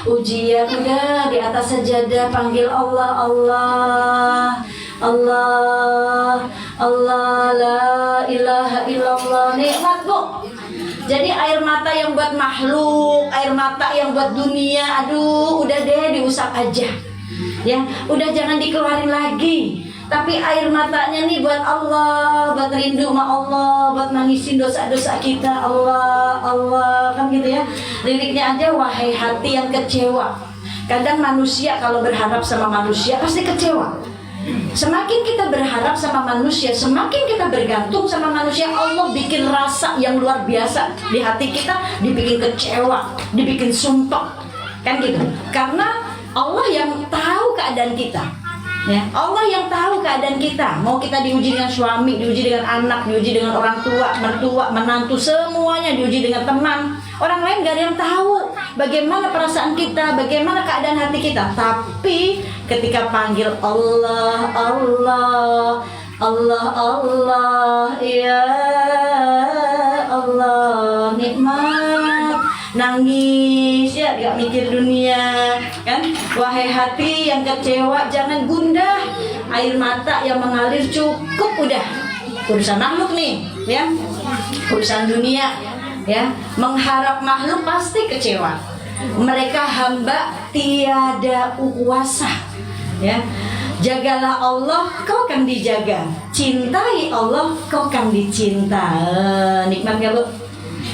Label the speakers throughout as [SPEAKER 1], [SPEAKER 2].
[SPEAKER 1] ujian udah di atas sajadah, panggil Allah, Allah, Allah, Allah, la ilaha illallah. Nikmat bu. Jadi air mata yang buat makhluk, air mata yang buat dunia, aduh udah deh diusap aja. Ya, udah jangan dikeluarin lagi. Tapi air matanya nih buat Allah, buat rindu sama Allah, buat nangisin dosa-dosa kita. Allah, Allah, kan gitu ya. Liriknya aja, wahai hati yang kecewa. Kadang manusia kalau berharap sama manusia pasti kecewa. Semakin kita berharap sama manusia, semakin kita bergantung sama manusia, Allah bikin rasa yang luar biasa di hati kita, dibikin kecewa, dibikin sumpah, kan gitu. Karena Allah yang tahu keadaan kita, ya. Allah yang tahu keadaan kita. Mau kita diuji dengan suami, diuji dengan anak, diuji dengan orang tua, mertua, menantu, semuanya diuji dengan teman. Orang lain gak ada yang tahu bagaimana perasaan kita, bagaimana keadaan hati kita. Tapi ketika panggil Allah, Allah, Allah, Allah, ya Allah, nikmat, nangis ya, gak mikir dunia, kan? Wahai hati yang kecewa, jangan gundah. Air mata yang mengalir cukup udah. Urusan makhluk nih, ya, urusan dunia, ya. Mengharap makhluk pasti kecewa. Mereka hamba tiada kuasa, ya. Jagalah Allah, kau akan dijaga. Cintai Allah, kau akan dicinta. Nikmat gak bu?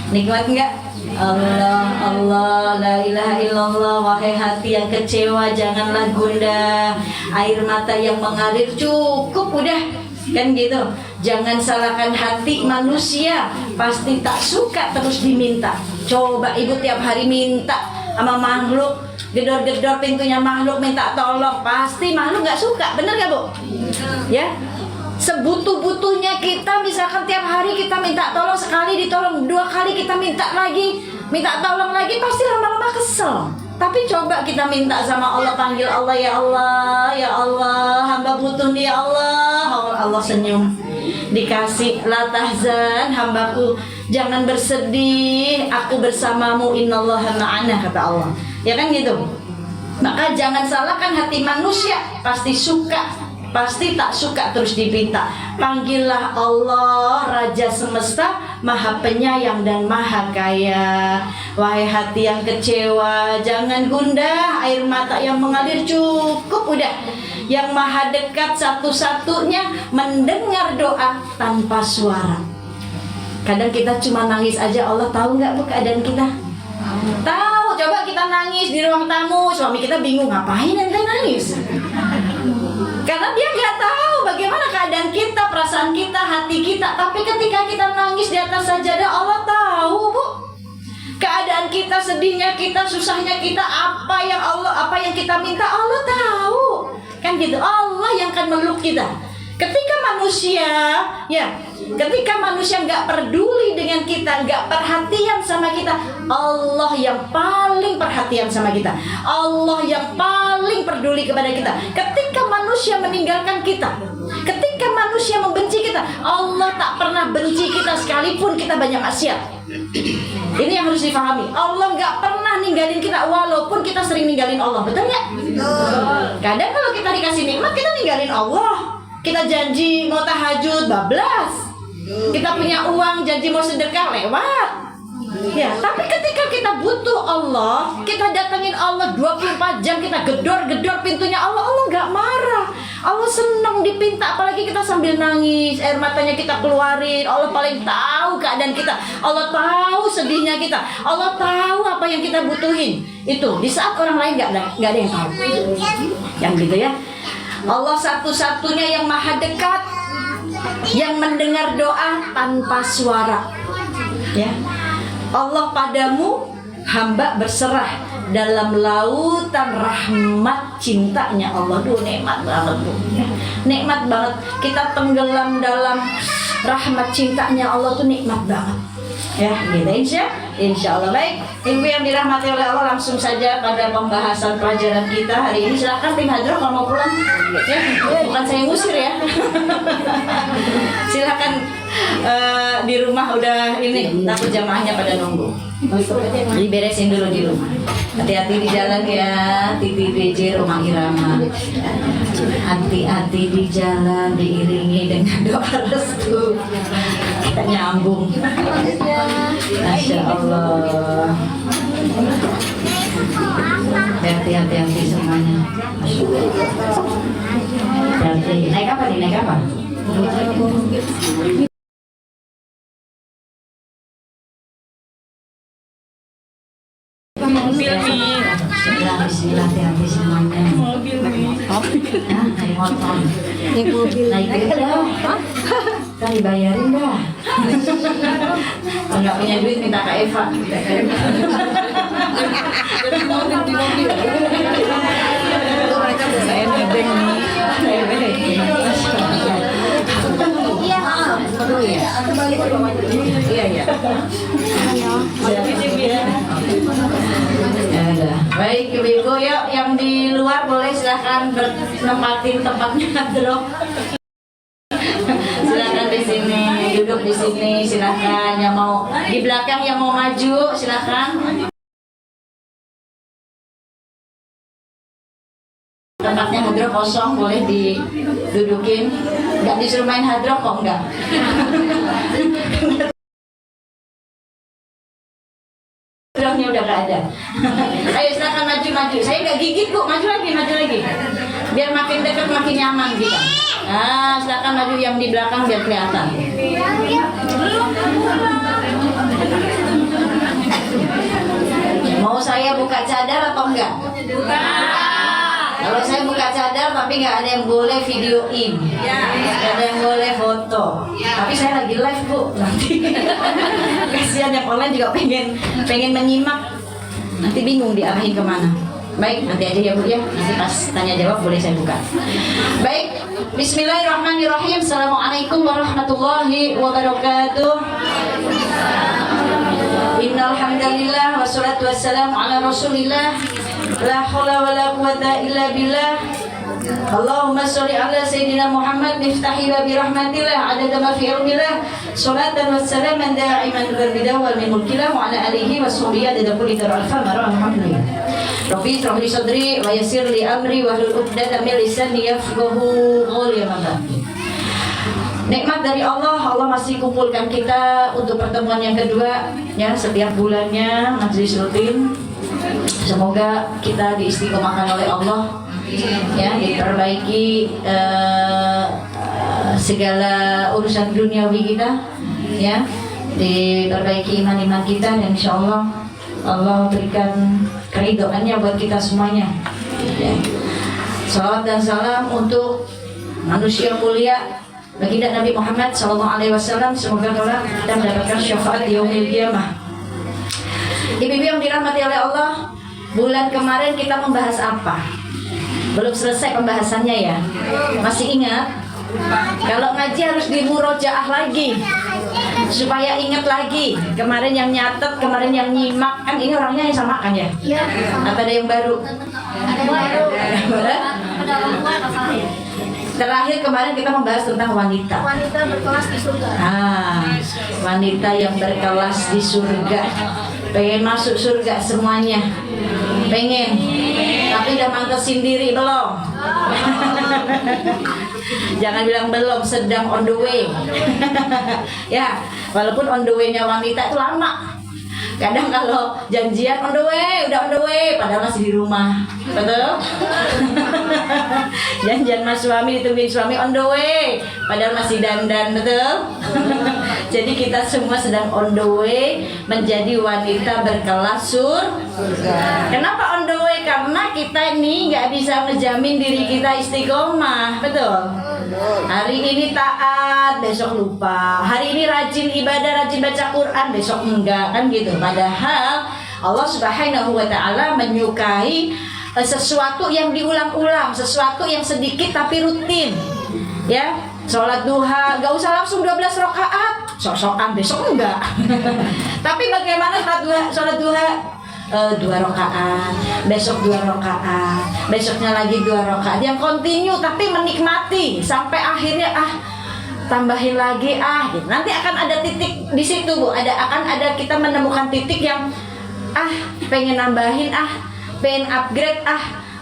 [SPEAKER 1] Nikmat gak? Allah, Allah, la ilaha illallah. Wahai hati yang kecewa, janganlah gundah. Air mata yang mengalir cukup udah, kan gitu. Jangan salahkan hati manusia, pasti tak suka terus diminta. Coba ibu tiap hari minta sama makhluk, gedor-gedor pintunya makhluk minta tolong, pasti makhluk gak suka, bener gak bu? Ya, sebutuh-butuhnya kita, misalkan tiap hari kita minta tolong, sekali ditolong, 2 kali kita minta lagi, minta tolong lagi, pasti lama-lama kesel. Tapi coba kita minta sama Allah, panggil Allah, ya Allah, ya Allah, hamba butuh nih ya Allah. Allah senyum, dikasih. La tahzan hambaku, jangan bersedih, aku bersamamu, innallaha ma'ana, kata Allah. Ya kan gitu. Maka jangan salahkan hati manusia, pasti suka, pasti tak suka terus dipinta. Panggillah Allah, Raja Semesta, Maha Penyayang dan Maha Kaya. Wahai hati yang kecewa, jangan gundah. Air mata yang mengalir cukup udah. Yang Maha Dekat satu-satunya mendengar doa tanpa suara. Kadang kita cuma nangis aja, Allah tahu nggak bu keadaan kita? Tahu. Coba kita nangis di ruang tamu, suami kita bingung, ngapain ente nangis? Karena dia nggak tahu bagaimana keadaan kita, perasaan kita, hati kita. Tapi ketika kita nangis di atas sajadah, Allah tahu bu keadaan kita, sedihnya kita, susahnya kita, apa yang kita minta, Allah tahu. Kan gitu, Allah yang akan meluk kita. Ketika manusia, ya, ketika manusia nggak peduli dengan kita, nggak perhatian sama kita, Allah yang paling perhatian sama kita. Allah yang paling peduli kepada kita. Ketika manusia meninggalkan kita, ketika manusia membenci kita, Allah tak pernah benci kita sekalipun kita banyak maksiat. Ini yang harus difahami. Allah nggak pernah ninggalin kita walaupun kita sering ninggalin Allah. Betul nggak? Kadang kalau kita dikasih nikmat, kita ninggalin Allah. Kita janji mau tahajud, bablas. Kita punya uang, janji mau sedekah, lewat. Ya, tapi ketika kita butuh Allah, kita datangin Allah 24 jam, kita gedor-gedor pintunya Allah, Allah nggak marah. Allah senang dipinta, apalagi kita sambil nangis, air matanya kita keluarin. Allah paling tahu keadaan kita. Allah tahu sedihnya kita. Allah tahu apa yang kita butuhin. Itu di saat orang lain nggak ada yang tahu. Yang gitu ya. Allah satu-satunya yang maha dekat, yang mendengar doa tanpa suara. Ya, Allah padamu hamba berserah dalam lautan rahmat cintanya Allah. Duh, nikmat banget tuh. Ya, nikmat banget. Kita tenggelam dalam rahmat cintanya Allah tuh nikmat banget. Ya, gitu insya Allah. Baik, ibu yang dirahmati oleh Allah, langsung saja pada pembahasan pelajaran kita hari ini. Silakan tim hadroh kalau mau pulang. Ya, bukan saya ngusir ya. Silakan di rumah udah ini, takut jamaahnya pada nunggu. Jadi beresin dulu di rumah. Hati-hati di jalan ya, Titi DJ Rumah Irama. Hati-hati di jalan, diiringi dengan doa restu. Kita nyambung. Masya Allah. Hati-hati semuanya. Hati. Naik apa nih? Naik apa?
[SPEAKER 2] Mobil nih.
[SPEAKER 1] Bismillah, hati-hati semuanya.
[SPEAKER 2] Mobil nih.
[SPEAKER 1] Naik motor. Naik mobil. Naik dah. Kan dibayarin dah. Kalau nggak punya duit minta Kak Eva.
[SPEAKER 2] Di mobil. Saya nebeng nih.
[SPEAKER 1] Iya. Ya, baik ibu-ibu, yuk yang di luar boleh silahkan bertempatin tempatnya drop. Silakan di sini, duduk di sini, silakan. Yang mau di belakang yang mau maju silakan. Tempatnya hadroh kosong, boleh didudukin. Nggak disuruh main hadroh kok, enggak. Hadrohnya udah nggak ada. Ayo silakan maju. Saya nggak gigit bu, maju lagi. Biar makin dekat makin nyaman kita. Nah, silakan maju yang di belakang biar kelihatan. Mau saya buka cadar atau enggak? Kalau saya buka cadar tapi nggak ada yang boleh videoin, nggak ada yang boleh foto. Tapi saya lagi live bu, nanti kasihan yang online juga pengen menyimak, nanti bingung diarahin kemana. Baik, nanti aja ya bu ya, nanti pas tanya jawab boleh saya buka. Baik, Bismillahirrahmanirrahim. Assalamualaikum warahmatullahi wabarakatuh. Innal hamdalillah wassalatu wassalamu ala Rasulillah. La haula wala quwata illa billah. Allahumma sholli ala sayyidina Muhammad miftahi babi rahmatillah adada ma fi ilmillah. Salatan wassalaman da'iman berbida wal min mulkillah wa ala alihi wa sahbihi adada kulli dar'al famara alhamdulillah. Rabbi shrah li sadri wa yassir li amri wa hlul 'uqdatam min lisani yafqahu qawli. Nikmat dari Allah masih kumpulkan kita untuk pertemuan yang kedua ya, setiap bulannya majelis rutin. Semoga kita diistiqomahkan oleh Allah ya, diperbaiki segala urusan duniawi kita ya, diperbaiki iman kita, dan insya Allah berikan keridhoannya buat kita semuanya ya. Salawat dan salam untuk manusia mulia baginda Nabi Muhammad SAW. Semoga kita mendapatkan syafaat di yaumil qiyamah. Ibu-ibu yang dirahmati oleh Allah, bulan kemarin kita membahas apa? Belum selesai pembahasannya ya. Masih ingat? Kalau ngaji harus dimurojaah lagi supaya ingat lagi. Kemarin yang nyatet, kemarin yang nyimak, kan ini orangnya yang sama kan ya? Iya. Apa ada yang baru? Ada yang baru. Terakhir kemarin kita membahas tentang wanita.
[SPEAKER 3] Wanita berkelas di surga.
[SPEAKER 1] Wanita yang berkelas di surga. Pengen masuk surga semuanya? Pengen. Tapi udah mantesin diri belum? Jangan bilang belum, sedang on the way. Ya, walaupun on the way-nya wanita itu lama. Kadang kalau janjian on the way, udah on the way, padahal masih di rumah. Betul? Janjian mas suami, ditungguin suami on the way, padahal masih dandan. Betul? Jadi kita semua sedang on the way menjadi wanita berkelas surga. Kenapa on the way? Karena kita ini nggak bisa menjamin diri kita istiqomah. Betul? Hari ini taat, besok lupa. Hari ini rajin ibadah, rajin baca Quran, besok enggak, kan gitu. Padahal Allah Subhanahu wa Ta'ala menyukai sesuatu yang diulang-ulang, sesuatu yang sedikit tapi rutin. Ya, sholat duha, gak usah langsung 12 rakaat, sok-sokan besok enggak. Tapi bagaimana sholat duha? 2 rakaat, besok 2 rakaat, besoknya lagi 2 rakaat, yang kontinu tapi menikmati sampai akhirnya tambahin lagi gitu. Nanti akan ada titik di situ Bu, akan ada kita menemukan titik yang pengen nambahin, pengen upgrade,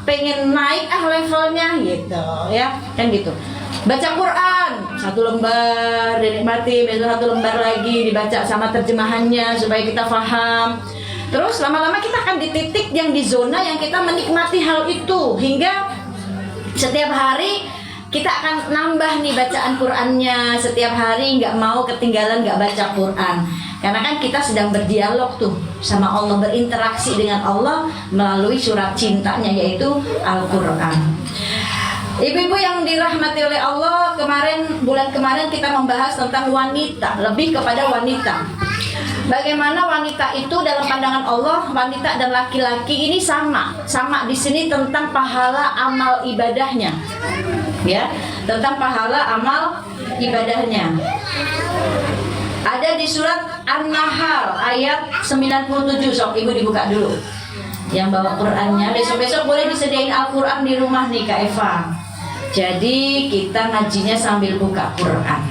[SPEAKER 1] pengen naik levelnya gitu ya, kan gitu. Baca Quran 1 lembar dinikmati, besok 1 lembar lagi dibaca sama terjemahannya supaya kita paham. Terus lama-lama kita akan di titik yang di zona yang kita menikmati hal itu, hingga setiap hari kita akan nambah nih bacaan Qurannya. Setiap hari nggak mau ketinggalan nggak baca Quran, karena kan kita sedang berdialog tuh sama Allah, berinteraksi dengan Allah melalui surat cintanya yaitu Al-Quran. Ibu-ibu yang dirahmati oleh Allah, bulan kemarin kita membahas tentang wanita, lebih kepada wanita. Bagaimana wanita itu dalam pandangan Allah, wanita dan laki-laki ini sama di sini tentang pahala amal ibadahnya, ya, tentang pahala amal ibadahnya. Ada di surat An-Nahl ayat 97. Sok ibu dibuka dulu. Yang bawa Qurannya, besok-besok boleh disediain Al-Quran di rumah nih Kak Eva. Jadi kita ngajinya sambil buka Quran.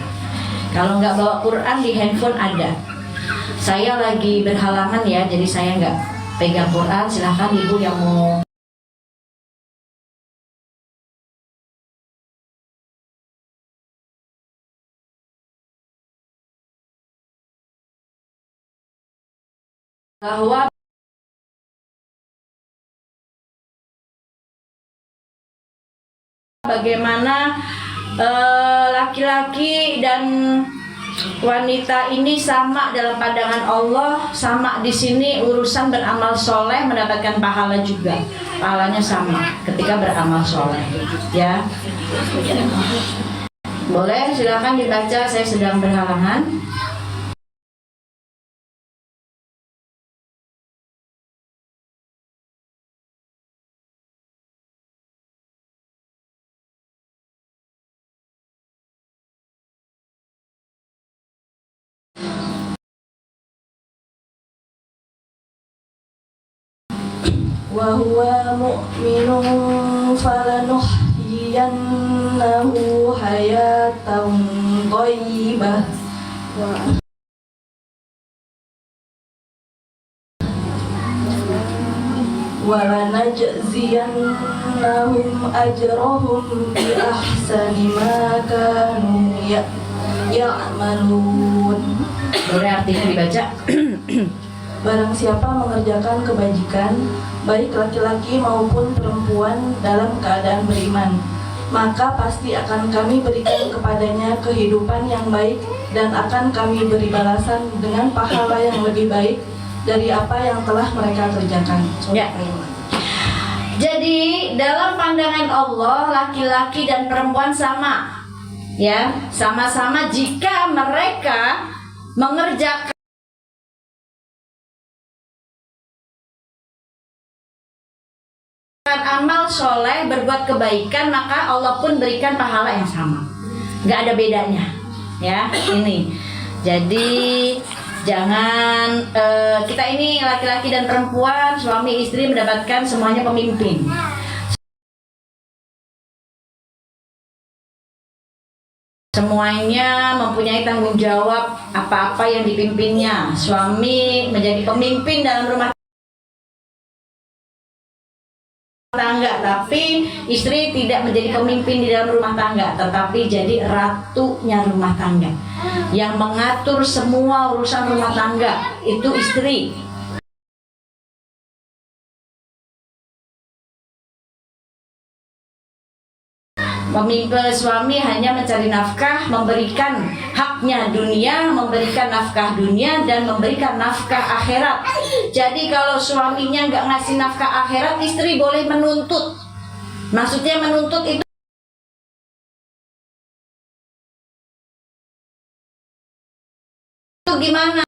[SPEAKER 1] Kalau nggak bawa Quran di handphone ada. Saya lagi berhalangan ya, jadi saya nggak pegang Quran. Silahkan ibu yang mau. Bahwa bagaimana laki-laki dan wanita ini sama dalam pandangan Allah, sama di sini urusan beramal soleh mendapatkan pahala juga, pahalanya sama ketika beramal soleh, ya. Boleh, silakan dibaca. Saya sedang berhalangan. Wa huwa mu'minun falanuhyiyannahu hayatan thayyibah wa lanajziyannahum ajrahum bi ahsani ma kanu ya'malun. Boleh artinya dibaca?
[SPEAKER 3] Barang siapa mengerjakan kebajikan, baik laki-laki maupun perempuan dalam keadaan beriman, maka pasti akan kami berikan kepadanya kehidupan yang baik dan akan kami beri balasan dengan pahala yang lebih baik dari apa yang telah mereka kerjakan.
[SPEAKER 1] Ya. Jadi dalam pandangan Allah, laki-laki dan perempuan sama, ya, sama-sama jika mereka mengerjakan amal soleh, berbuat kebaikan, maka Allah pun berikan pahala yang sama, nggak ada bedanya, ya. Ini jadi jangan kita ini laki-laki dan perempuan, suami istri mendapatkan semuanya pemimpin, semuanya mempunyai tanggung jawab apa-apa yang dipimpinnya. Suami menjadi pemimpin dalam rumah tangga, tapi istri tidak menjadi pemimpin di dalam rumah tangga, tetapi jadi ratunya rumah tangga yang mengatur semua urusan rumah tangga. Itu istri. Pemimpin suami hanya mencari nafkah, memberikan haknya dunia, memberikan nafkah dunia, dan memberikan nafkah akhirat. Jadi kalau suaminya nggak ngasih nafkah akhirat, istri boleh menuntut. Maksudnya menuntut itu gimana?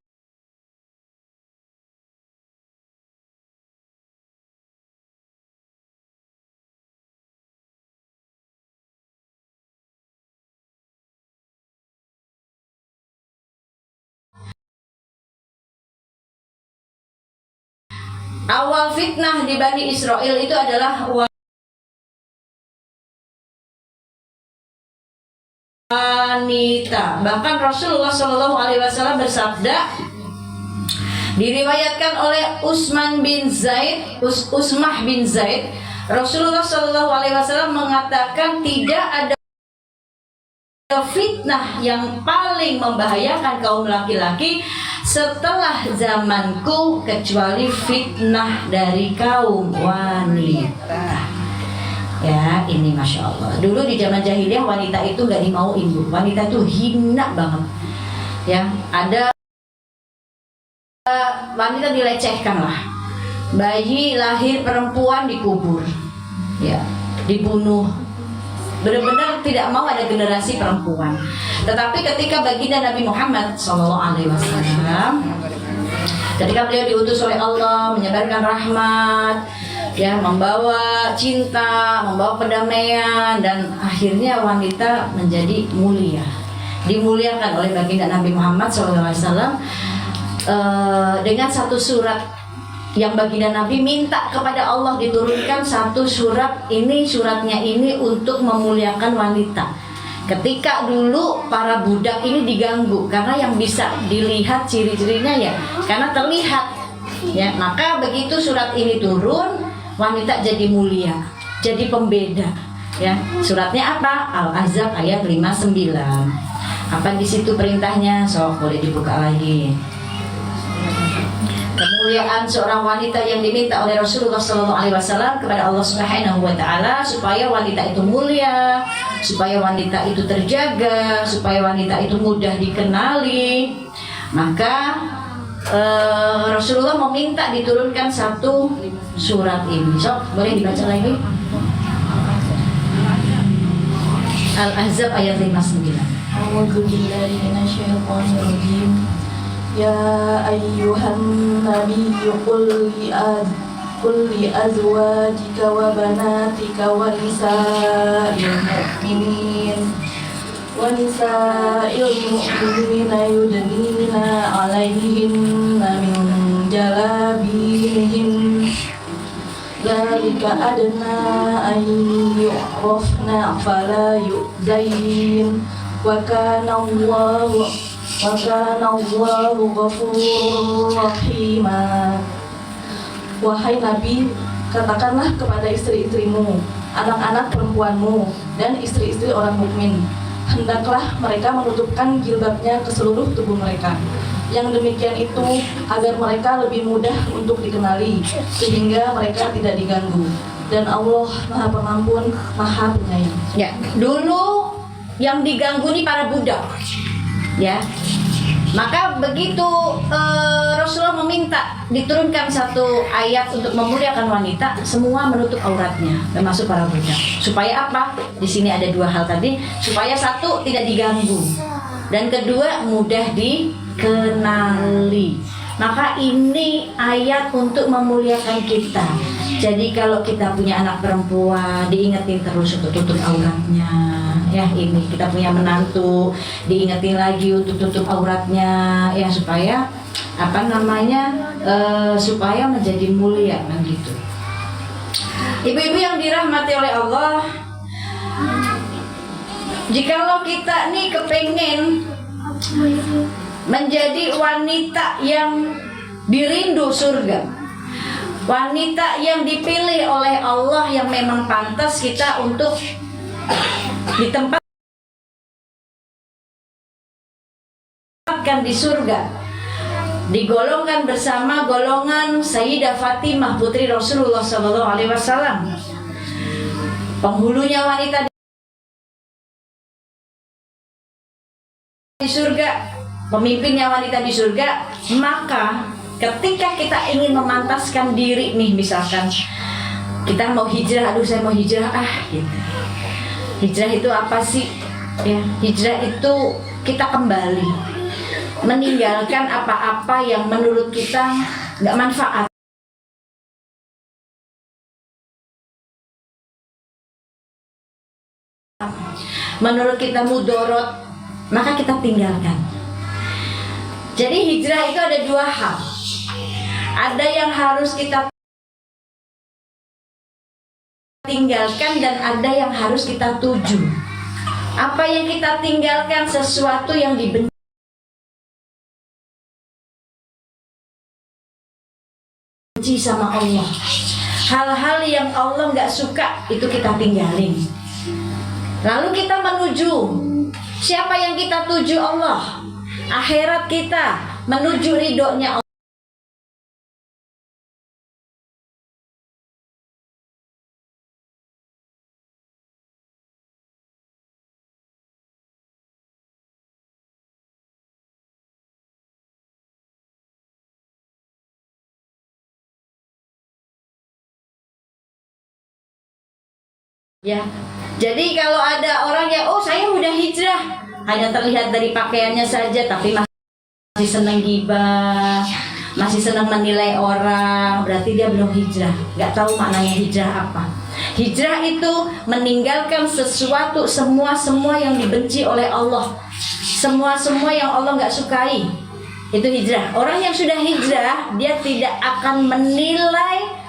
[SPEAKER 1] Awal fitnah di Bani Israel itu adalah wanita. Bahkan Rasulullah Shallallahu Alaihi Wasallam bersabda, diriwayatkan oleh Usmah bin Zaid, Rasulullah Shallallahu Alaihi Wasallam mengatakan tidak ada fitnah yang paling membahayakan kaum laki-laki setelah zamanku kecuali fitnah dari kaum wanita. Ya, ini Masya Allah. Dulu di zaman jahiliyah wanita itu gak dimauin, Bu. Wanita itu hina banget. Ya, ada wanita dilecehkan lah. Bayi lahir perempuan dikubur, ya, dibunuh. Benar-benar tidak mau ada generasi perempuan. Tetapi ketika baginda Nabi Muhammad SAW, ketika beliau diutus oleh Allah menyebarkan rahmat, ya, membawa cinta, membawa perdamaian, dan akhirnya wanita menjadi mulia, dimuliakan oleh baginda Nabi Muhammad SAW dengan satu surat yang baginda Nabi minta kepada Allah diturunkan satu surat ini, suratnya ini untuk memuliakan wanita. Ketika dulu para budak ini diganggu karena yang bisa dilihat ciri-cirinya ya karena terlihat, ya, maka begitu surat ini turun, wanita jadi mulia, jadi pembeda, ya. Suratnya apa? Al-Ahzab ayat 59. Apa di situ perintahnya? So, boleh dibuka lagi. Kemuliaan seorang wanita yang diminta oleh Rasulullah SAW kepada Allah Subhanahu wa Ta'ala supaya wanita itu mulia, supaya wanita itu terjaga, supaya wanita itu mudah dikenali. Maka Rasulullah meminta diturunkan satu surat ini. So, boleh dibaca lagi? Al-Ahzab ayat 59.
[SPEAKER 3] A'udzubillahi minasyaitonirrajim. Ya ayyuhan nabiyyu qul li azwajika wa banatika wa nisa'il mu'minina yudnina 'alaihinna min jalabibihin dzalika adna an yu'rafna fala yu'zain wa kana Allahu ghafurur rahima. Wahai Nabi, katakanlah kepada istri-istrimu, anak-anak perempuanmu, dan istri-istri orang mukmin, hendaklah mereka menutupkan jilbabnya ke seluruh tubuh mereka. Yang demikian itu agar mereka lebih mudah untuk dikenali, sehingga mereka tidak diganggu. Dan Allah Maha Pengampun, Maha Penyayang.
[SPEAKER 1] Ya, dulu yang diganggu ini para budak, ya. Maka begitu Rasulullah meminta diturunkan satu ayat untuk memuliakan wanita, semua menutup auratnya, termasuk para budak. Supaya apa? Di sini ada dua hal tadi, supaya satu tidak diganggu, dan kedua mudah dikenali. Maka ini ayat untuk memuliakan kita. Jadi kalau kita punya anak perempuan, diingetin terus untuk tutup auratnya. Ya, ini kita punya menantu, diingetin lagi untuk tutup auratnya, ya, supaya supaya menjadi mulia, kan gitu. Ibu-ibu yang dirahmati oleh Allah, jikalau kita nih kepengen menjadi wanita yang dirindu surga, wanita yang dipilih oleh Allah, yang memang pantas kita untuk ditempatkan di surga, digolongkan bersama golongan Sayyidah Fatimah putri Rasulullah SAW, penghulunya wanita di surga, pemimpinnya wanita di surga. Maka ketika kita ingin memantaskan diri nih, misalkan kita mau hijrah, aduh saya mau hijrah gitu. Hijrah itu apa sih? Ya, hijrah itu kita kembali meninggalkan apa-apa yang menurut kita nggak manfaat, menurut kita mudorot, maka kita tinggalkan. Jadi hijrah itu ada dua hal. Ada yang harus kita tinggalkan dan ada yang harus kita tuju. Apa yang kita tinggalkan sesuatu yang dibenci sama Allah. Hal-hal yang Allah nggak suka itu kita tinggalin. Lalu kita menuju siapa yang kita tuju? Allah. Akhirat kita menuju ridhonya Allah. Ya, jadi kalau ada orang yang saya udah hijrah, hanya terlihat dari pakaiannya saja, tapi masih senang gibah, masih senang menilai orang, berarti dia belum hijrah. Gak tahu maknanya hijrah apa. Hijrah itu meninggalkan sesuatu, semua yang dibenci oleh Allah, semua yang Allah gak sukai. Itu hijrah. Orang yang sudah hijrah, dia tidak akan menilai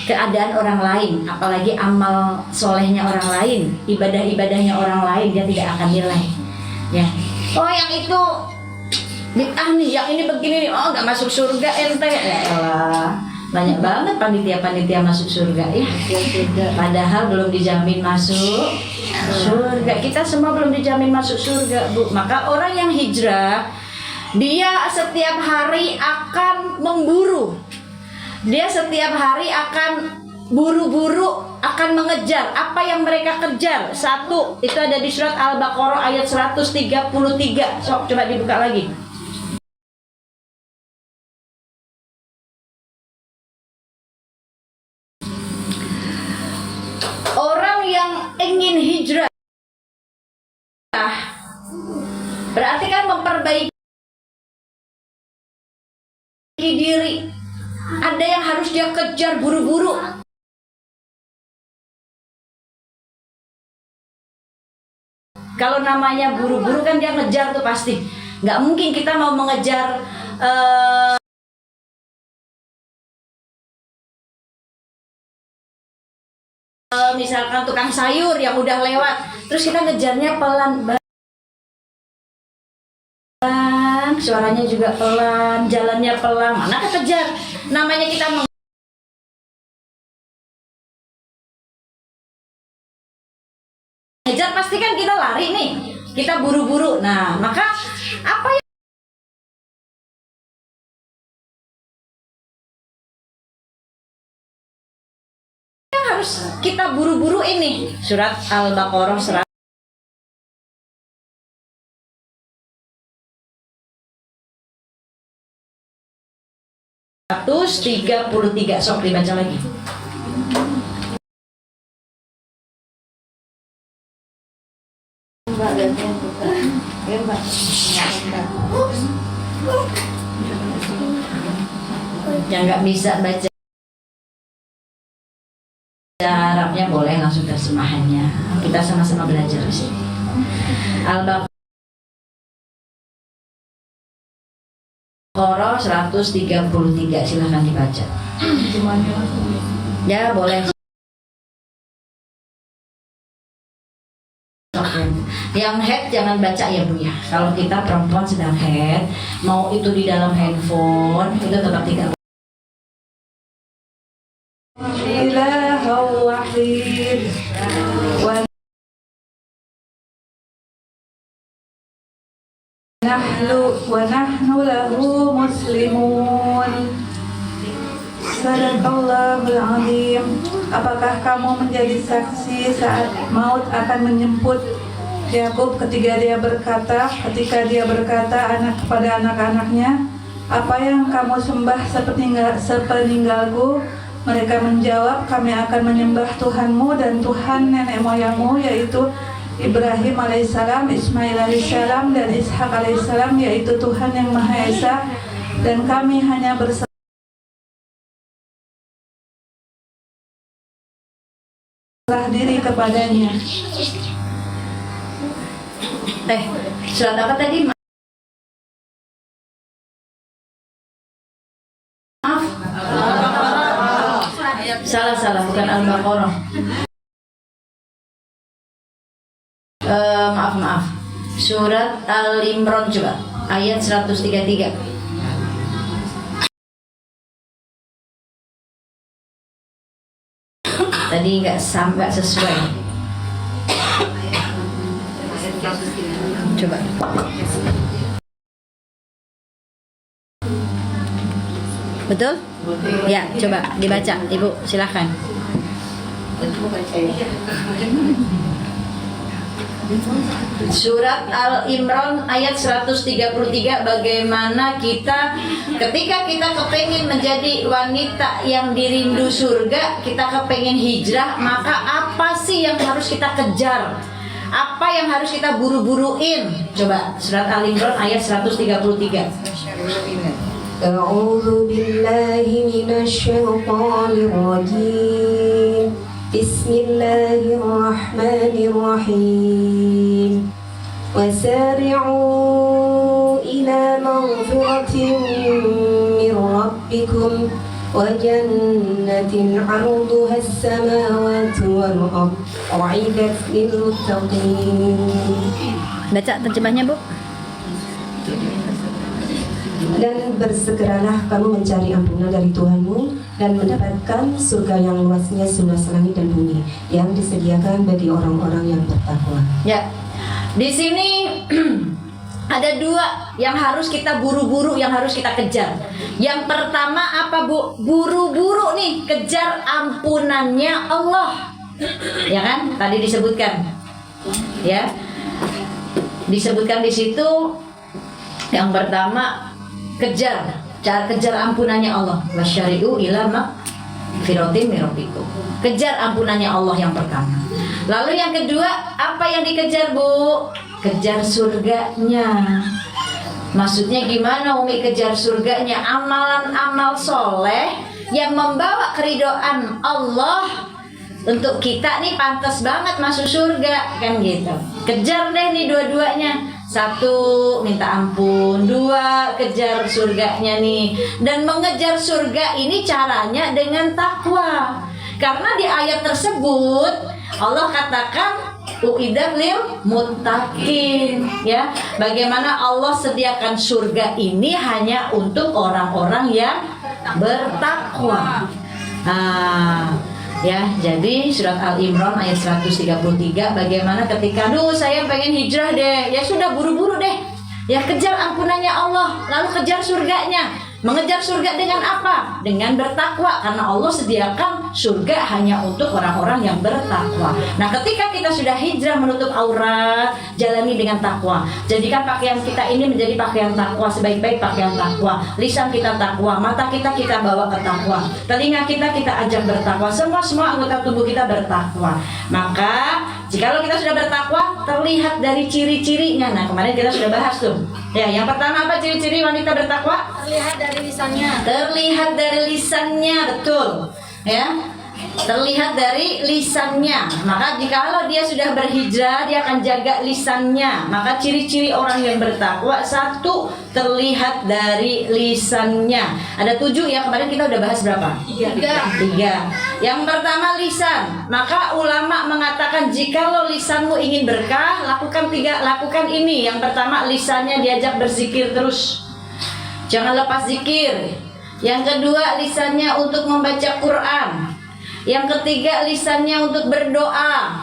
[SPEAKER 1] keadaan orang lain, apalagi amal solehnya orang lain, ibadah-ibadahnya orang lain, dia tidak akan nilai. Ya, yang itu bid'ah nih, yang ini begini nih, nggak masuk surga ente. Ya Allah, banyak banget panitia-panitia masuk surga ya. Padahal belum dijamin masuk surga. Kita semua belum dijamin masuk surga, Bu. Maka orang yang hijrah, dia setiap hari akan memburu. Dia setiap hari akan buru-buru, akan mengejar apa yang mereka kejar. Satu, itu ada di surat Al-Baqarah ayat 133. Sok, coba dibuka lagi. Orang yang ingin hijrah berarti kan memperbaiki diri. Ada yang harus dia kejar buru-buru. Kalau namanya buru-buru kan dia ngejar tuh pasti. Nggak mungkin kita mau mengejar misalkan tukang sayur yang udah lewat, terus kita ngejarnya pelan. Suaranya juga pelan, jalannya pelan, mana kekejar. Namanya kita mengejar, pasti kan kita lari nih, kita buru-buru. Nah, maka apa yang harus kita buru-buru ini? Surat Al-Baqarah 133. Sok dibaca lagi. Yang nggak bisa baca Arabnya boleh langsung terjemahannya. Kita sama-sama belajar di sini. Al-Baqarah 133, silahkan dibaca. Ya boleh. Yang head jangan baca ya Bu ya. Kalau kita perempuan sedang head, mau itu di dalam handphone, itu tetap tidak.
[SPEAKER 3] Ilahul wahid wa nahnu lahu muslimun. Sadaqallahul azim. Apakah kamu menjadi saksi saat maut akan menjemput Yakub ketika dia berkata kepada anak-anaknya, apa yang kamu sembah sepeninggalku? Mereka menjawab, kami akan menyembah Tuhanmu dan Tuhan nenek moyangmu, yaitu Ibrahim alaihissalam, Ismail alaihissalam, dan Ishak alaihissalam, yaitu Tuhan yang Maha Esa, dan kami hanya berserah diri kepadanya.
[SPEAKER 1] Surat apa tadi? Maaf. Salah, bukan Al-Baqarah. Maaf. Surat Al-Imran coba ayat 133. Tadi nggak sesuai. Coba. Betul? Ya, coba dibaca, Ibu, silahkan. Surat Al-Imran ayat 133, bagaimana kita ketika kita kepengen menjadi wanita yang dirindu surga, kita kepengen hijrah, maka apa sih yang harus kita kejar? Apa yang harus kita buru-buruin? Coba surat Al-Imran ayat 133.
[SPEAKER 4] A'udzu billahi minasy syaithanir rajim. Bismillahirrahmanirrahim. Wasari'u ila maghfiratin min rabbikum wa jannatin 'arduha as-samawati wal ardh u'iddat lil muttaqin.
[SPEAKER 1] Baca terjemahnya, Bu.
[SPEAKER 4] Dan bersegeralah kamu mencari ampunan dari Tuhanmu dan mendapatkan surga yang luasnya seluas langit dan bumi yang disediakan bagi orang-orang yang bertakwa.
[SPEAKER 1] Ya, di sini ada dua yang harus kita buru-buru, yang harus kita kejar. Yang pertama apa, Bu? Buru-buru nih kejar ampunannya Allah. Ya kan? Tadi disebutkan. Ya. Disebutkan di situ yang pertama cara kejar ampunannya Allah. Wasyari'u ila magfiratin min rabbikum. Kejar ampunannya Allah yang pertama. Lalu yang kedua, apa yang dikejar, Bu? Kejar surganya. Maksudnya gimana Umi kejar surganya? Amalan-amal soleh yang membawa keridhaan Allah untuk kita nih pantas banget masuk surga, kan gitu. Kejar deh nih dua-duanya. Satu, minta ampun. Dua, kejar surganya nih. Dan mengejar surga ini caranya dengan takwa. Karena di ayat tersebut Allah katakan uiddat lil muttaqin, ya. Bagaimana Allah sediakan surga ini hanya untuk orang-orang yang bertakwa. Ya, jadi surat Al-Imran ayat 133, bagaimana ketika saya pengen hijrah deh, ya sudah buru-buru deh, ya kejar ampunannya Allah, lalu kejar surganya. Mengejar surga dengan apa? Dengan bertakwa, karena Allah sediakan surga hanya untuk orang-orang yang bertakwa. Nah, ketika kita sudah hijrah menutup aurat, jalani dengan takwa. Jadikan pakaian kita ini menjadi pakaian takwa, sebaik-baik pakaian takwa. Lisan kita takwa, mata kita bawa ke takwa, telinga kita ajak bertakwa, semua anggota tubuh kita bertakwa. Maka jikalau kita sudah bertakwa, terlihat dari ciri-cirinya. Nah, kemarin kita sudah bahas tuh. Ya, yang pertama apa ciri-ciri wanita bertakwa? Terlihat dari lisannya, betul. Ya. Terlihat dari lisannya. Maka jikalau dia sudah berhijrah, dia akan jaga lisannya. Maka ciri-ciri orang yang bertakwa, satu, terlihat dari lisannya. Ada 7 ya, kemarin kita udah bahas berapa? 3. Yang pertama lisan. Maka ulama mengatakan jikalau lisanmu ingin berkah, lakukan ini. Yang pertama, lisannya diajak berzikir terus. Jangan lepas zikir. Yang kedua, lisannya untuk membaca Quran. Yang ketiga, lisannya untuk berdoa,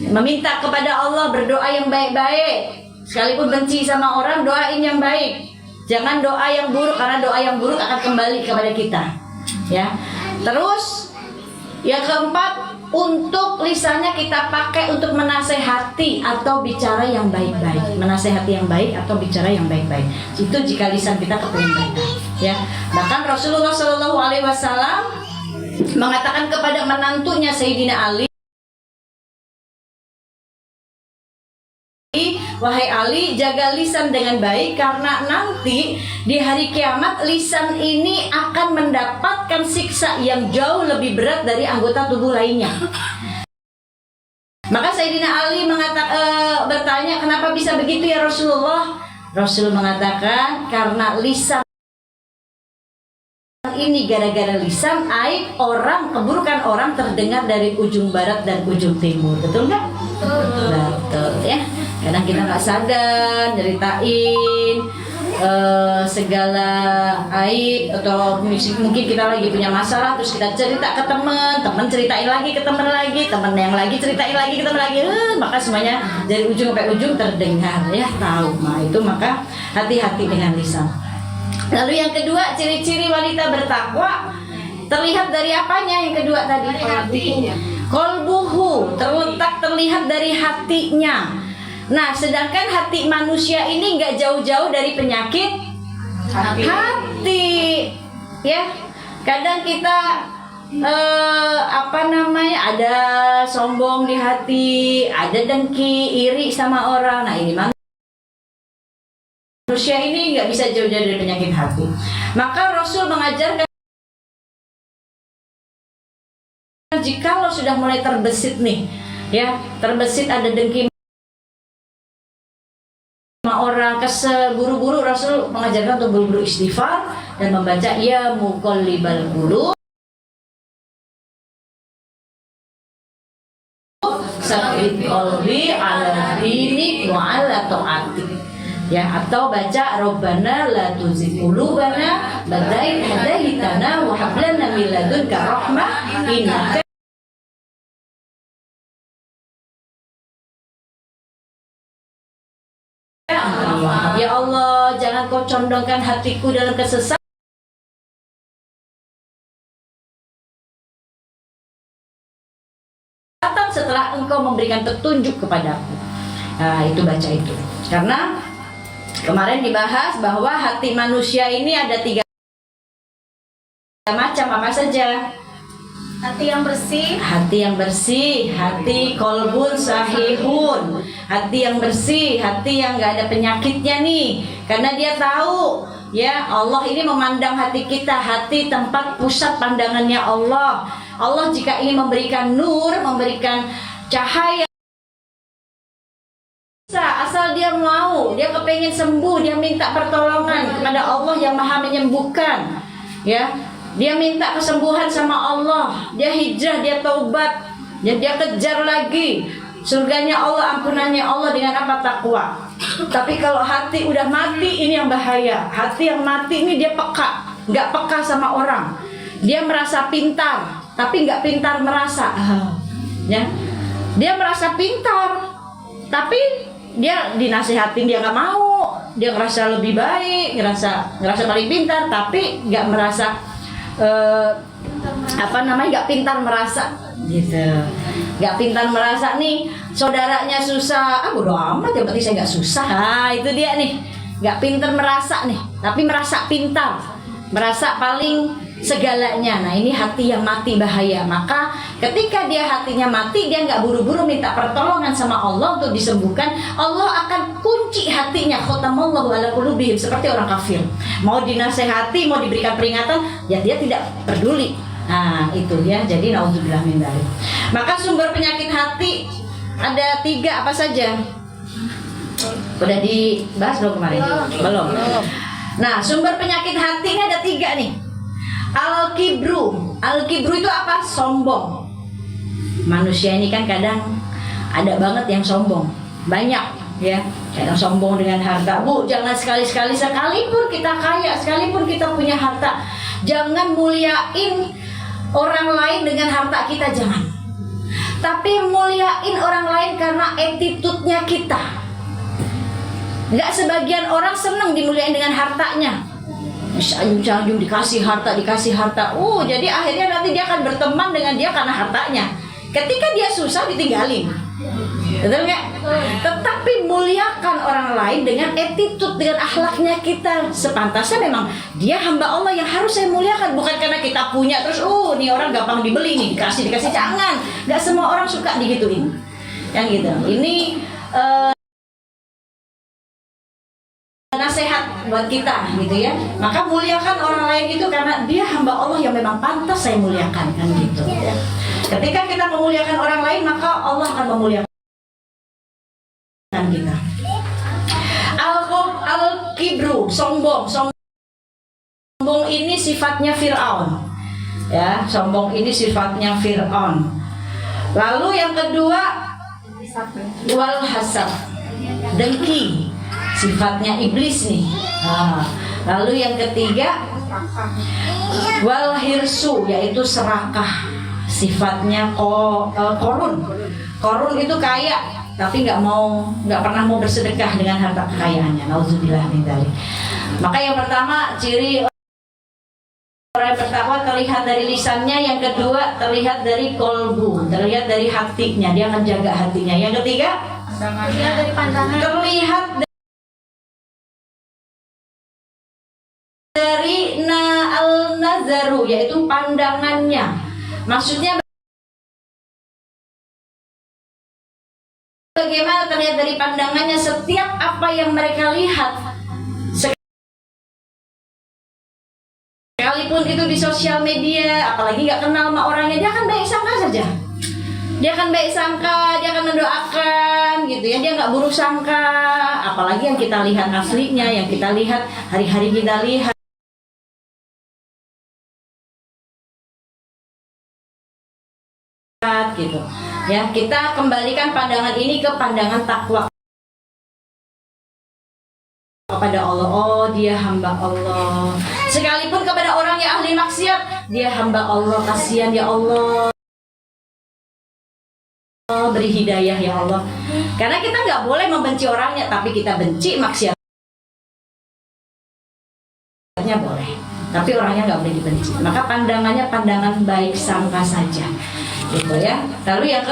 [SPEAKER 1] meminta kepada Allah, berdoa yang baik-baik. Sekalipun benci sama orang, doain yang baik. Jangan doa yang buruk, karena doa yang buruk akan kembali kepada kita. Ya. Terus yang keempat, untuk lisannya kita pakai untuk menasehati atau bicara yang baik-baik. Menasehati yang baik atau bicara yang baik-baik. Itu jika lisan kita kepingin baik. Ya. Bahkan Rasulullah SAW mengatakan kepada menantunya Sayyidina Ali, wahai Ali, jaga lisan dengan baik, karena nanti di hari kiamat lisan ini akan mendapatkan siksa yang jauh lebih berat dari anggota tubuh lainnya. Maka Sayyidina Ali bertanya, kenapa bisa begitu ya Rasulullah? Rasul mengatakan, karena lisan ini, gara-gara lisan, aib orang, keburukan orang terdengar dari ujung barat dan ujung timur. Betul nggak? Betul ya. Kadang kita nggak sadar ceritain segala aib, atau mungkin kita lagi punya masalah terus kita cerita ke teman ceritain lagi ke teman lagi, teman yang lagi ceritain lagi ke teman lagi, maka semuanya dari ujung sampai ujung terdengar ya, tahu. Nah itu maka hati-hati dengan lisan. Lalu yang kedua, ciri-ciri wanita bertakwa terlihat dari apanya? Yang kedua tadi hatinya. Kolbuhu, terlihat dari hatinya. Nah, sedangkan hati manusia ini nggak jauh-jauh dari penyakit hati. Ya, kadang kita ada sombong di hati, ada dengki, iri sama orang. Nah, ini manusia ini nggak bisa jauh-jauh dari penyakit hati. Maka Rasul mengajarkan, jika lo sudah mulai terbesit nih, ya, terbesit ada dengki sama orang, kesel, buru-buru, Rasul mengajarkan untuk buru-buru istighfar dan membaca ya muqallibal qulub sabbit qalbi ala dinik wa ala ta'atik. Ya, atau baca Rabbana la tuzigh qulubana ba'da idh hadaytana wa hab lana min ladunka rahmah innaka ya Allah, jangan kau condongkan hatiku dalam kesesatan setelah engkau memberikan petunjuk kepadaku. Nah, itu baca itu. Karena kemarin dibahas bahwa hati manusia ini ada 3 macam, apa saja?
[SPEAKER 5] Hati yang bersih,
[SPEAKER 1] hati kolbun sahihun, hati yang bersih, hati yang nggak ada penyakitnya nih, karena dia tahu ya Allah ini memandang hati kita, hati tempat pusat pandangannya Allah. Allah jika ingin memberikan nur, memberikan cahaya, asal dia mau, dia kepengen sembuh, dia minta pertolongan kepada Allah yang maha menyembuhkan, ya. Dia minta kesembuhan sama Allah, dia hijrah, dia taubat, dia kejar lagi surganya Allah, ampunannya Allah dengan apa? Takwa. Tapi kalau hati udah mati, ini yang bahaya. Hati yang mati ini dia peka, nggak peka sama orang. Dia merasa pintar, tapi nggak pintar merasa. Ya, dia merasa pintar, tapi dia dinasihatin dia nggak mau. Dia ngerasa lebih baik, ngerasa paling pintar, tapi nggak merasa nggak pintar merasa gitu, nggak pintar merasa nih saudaranya susah, bodo amat ya berarti saya nggak susah. Nah itu dia nih, nggak pintar merasa nih, tapi merasa pintar, merasa paling segalanya. Nah ini hati yang mati, bahaya. Maka ketika dia hatinya mati, dia nggak buru-buru minta pertolongan sama Allah untuk disembuhkan, Allah akan kunci hatinya. Khotamallahu ala qulubihim, seperti orang kafir. Mau dinasehati, mau diberikan peringatan, ya dia tidak peduli. Nah itu ya, jadi naudzubillah min dzalik. Maka sumber penyakit hati ada 3, apa saja? Udah dibahas belum kemarin? Belum. Nah sumber penyakit hati ini ada 3 nih. Al-kibru itu apa? Sombong. Manusia ini kan kadang ada banget yang sombong, banyak ya. Kadang sombong dengan harta. Bu, jangan sekali-sekali, sekalipun kita kaya, sekalipun kita punya harta, jangan muliain orang lain dengan harta kita, jangan. Tapi muliain orang lain karena attitude-nya kita. Nggak sebagian orang senang dimuliain dengan hartanya. Sanjung dikasih harta. Jadi akhirnya nanti dia akan berteman dengan dia karena hartanya. Ketika dia susah ditinggalin, betul nggak? Tetapi muliakan orang lain dengan attitude, dengan akhlaknya kita. Sepantasnya memang dia hamba Allah yang harus saya muliakan, bukan karena kita punya terus nih orang gampang dibeli nih, dikasih. Jangan, nggak semua orang suka digituin, yang gitu. Ini nasihat buat kita gitu ya. Maka muliakan orang lain itu karena dia hamba Allah yang memang pantas saya muliakan, kan gitu ya. Ketika kita memuliakan orang lain, maka Allah akan memuliakan kita. Al-kibru, sombong ini sifatnya Fir'aun ya, sombong ini sifatnya Fir'aun. Lalu yang kedua wal hasad, dengki, sifatnya iblis nih. Lalu yang ketiga wal hirsu, yaitu serakah, sifatnya korun. Korun itu kaya tapi nggak pernah mau bersedekah dengan harta kekayaannya. Nauzubillah min dzalik. Maka yang pertama ciri orang yang bertakwa terlihat dari lisannya, yang kedua terlihat dari kolbu, terlihat dari hatinya, dia menjaga hatinya. Yang ketiga
[SPEAKER 5] Terlihat dari pandangan.
[SPEAKER 1] terlihat dari al-nazaru, yaitu pandangannya. Maksudnya bagaimana terlihat dari pandangannya, setiap apa yang mereka lihat, sekalipun itu di sosial media, apalagi nggak kenal sama orangnya, dia akan baik sangka saja. Dia akan baik sangka, dia akan mendoakan gitu ya, dia nggak buruk sangka. Apalagi yang kita lihat aslinya, yang kita lihat hari-hari kita lihat gitu ya. Kita kembalikan pandangan ini ke pandangan takwa kepada Allah. Oh, dia hamba Allah. Sekalipun kepada orang yang ahli maksiat, dia hamba Allah, kasihan ya Allah, beri hidayah ya Allah. Karena kita nggak boleh membenci orangnya, tapi kita benci maksiatnya boleh, tapi orangnya nggak boleh dibenci. Maka pandangannya pandangan baik sangka saja gitu ya. Lalu yang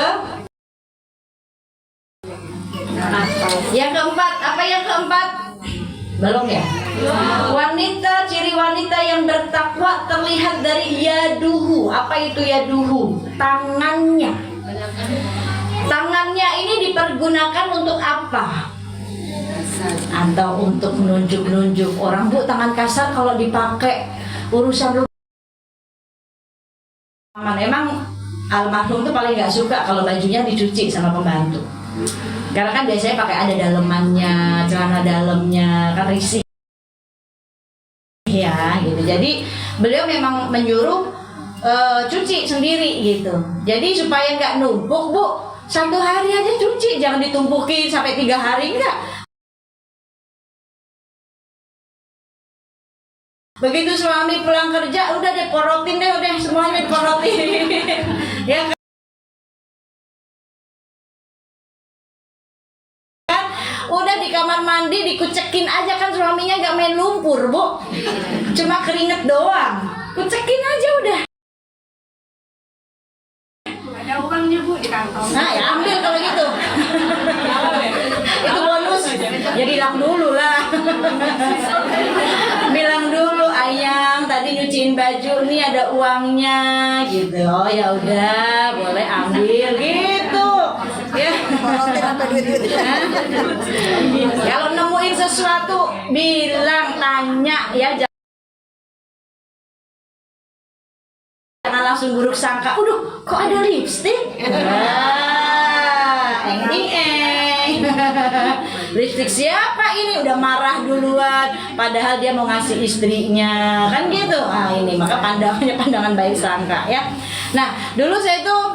[SPEAKER 1] keempat, apa yang keempat? Belum ya? Wanita, ciri wanita yang bertakwa terlihat dari yaduhu. Apa itu yaduhu? Tangannya. Tangannya ini dipergunakan untuk apa? Atau untuk menunjuk-nunjuk orang. Bu, tangan kasar kalau dipakai urusan rumah. Emang almarhum tuh paling nggak suka kalau bajunya dicuci sama pembantu. Karena kan biasanya pakai ada dalemannya, celana dalamnya, kan risih ya gitu. Jadi beliau memang menyuruh cuci sendiri gitu. Jadi supaya nggak numpuk, Bu, 1 hari aja cuci, jangan ditumpukin sampai 3 hari, enggak. Begitu suami pulang kerja, udah diporotin deh, udah semuanya diporotin. Ya kan, udah di kamar mandi dikucekin aja, kan suaminya gak main lumpur, Bu, cuma keringet doang, kucekin aja udah.
[SPEAKER 5] Ada uangnya, Bu, di kantong.
[SPEAKER 1] Nah ya ambil kalau gitu. Itu bonus. Ya bilang dulu lah. Bilang dulu, ayang tadi nyuciin baju nih ada uangnya gitu. Oh ya udah, boleh ambil gitu. Ya. Kalau nemuin sesuatu bilang, tanya ya, jangan langsung buruk sangka. Udah, kok ada lipstik? Lipstik siapa ini? Udah marah duluan, padahal dia mau ngasih istrinya, kan gitu. Ini maka pandangannya pandangan baik sangka ya. Nah, dulu saya tuh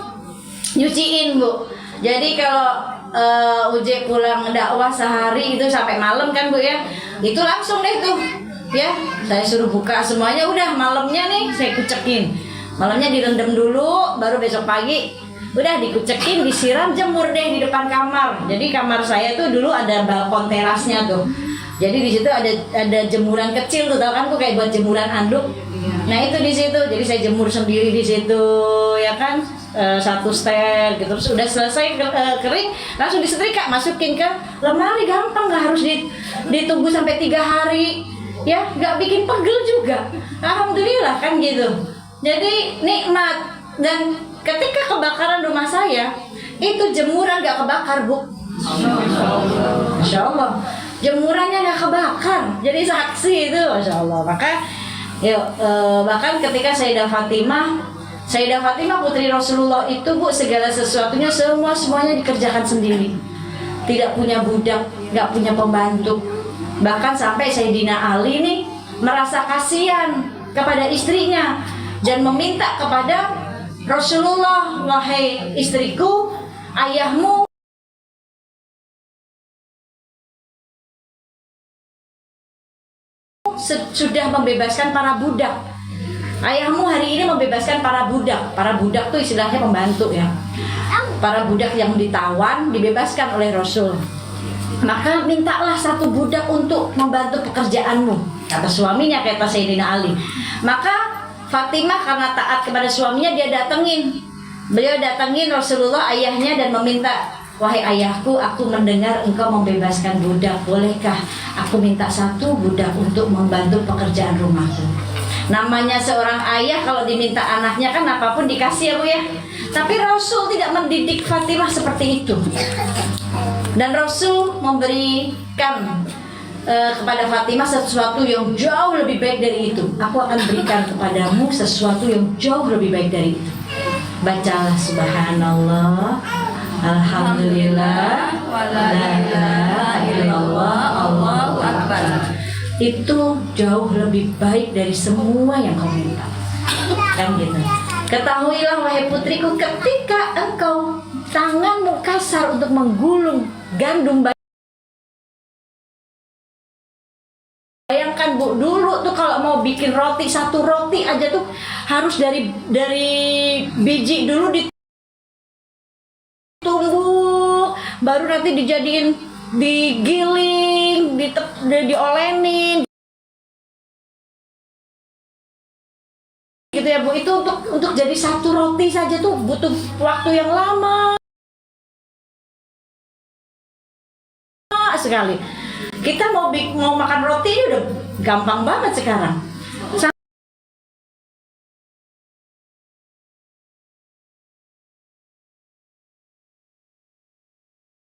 [SPEAKER 1] nyuciin, Bu. Jadi kalau Uje pulang dakwah sehari itu sampai malam kan, Bu ya, itu langsung deh tuh ya, saya suruh buka semuanya. Udah malamnya nih saya kucekin, malamnya direndam dulu, baru besok pagi udah dikucekin, disiram, jemur deh di depan kamar. Jadi kamar saya tuh dulu ada balkon terasnya tuh. Jadi di situ ada jemuran kecil tuh, tau kan, tuh kayak buat jemuran anduk. Nah itu di situ. Jadi saya jemur sendiri di situ, ya kan, 1 ster gitu. Terus udah selesai kering, langsung disetrika, masukin ke lemari, gampang, nggak harus ditunggu sampai 3 hari. Ya, nggak bikin pegel juga. Alhamdulillah kan gitu. Jadi nikmat. Dan ketika kebakaran rumah saya, itu jemuran gak kebakar, Bu. Masya Allah, jemurannya gak kebakar. Jadi saksi itu, Masya Allah. Maka bahkan ketika Sayyidah Fatimah putri Rasulullah itu, Bu, segala sesuatunya semuanya dikerjakan sendiri. Tidak punya budak, gak punya pembantu. Bahkan sampai Sayyidina Ali nih merasa kasihan kepada istrinya dan meminta kepada Rasulullah, wahai istriku, ayahmu sudah membebaskan para budak. Ayahmu hari ini membebaskan para budak. Para budak tuh istilahnya pembantu ya. Para budak yang ditawan dibebaskan oleh Rasul. Maka mintalah satu budak untuk membantu pekerjaanmu, kata suaminya, kata Sayyidina Ali. Maka Fatimah karena taat kepada suaminya, dia beliau datengin Rasulullah ayahnya dan meminta, wahai ayahku, aku mendengar engkau membebaskan budak, bolehkah aku minta satu budak untuk membantu pekerjaan rumahku? Namanya seorang ayah kalau diminta anaknya kan apapun dikasih ya Bu ya. Tapi Rasul tidak mendidik Fatimah seperti itu. Dan Rasul memberikan kepada Fatimah sesuatu yang jauh lebih baik dari itu. Aku akan berikan kepadamu sesuatu yang jauh lebih baik dari itu. Bacalah subhanallah, alhamdulillah, la ilaha illallah, Allahu akbar. Itu jauh lebih baik dari semua yang kau minta. Kan gitu. Ketahuilah wahai putriku, ketika engkau tanganmu kasar untuk menggulung gandum, bayangkan Bu, dulu tuh kalau mau bikin roti, satu roti aja tuh harus dari biji dulu ditumbuk, baru nanti dijadiin, digiling, diolenin gitu ya Bu. Itu untuk jadi satu roti saja tuh butuh waktu yang lama sekali. Kita mau makan roti ini udah gampang banget sekarang.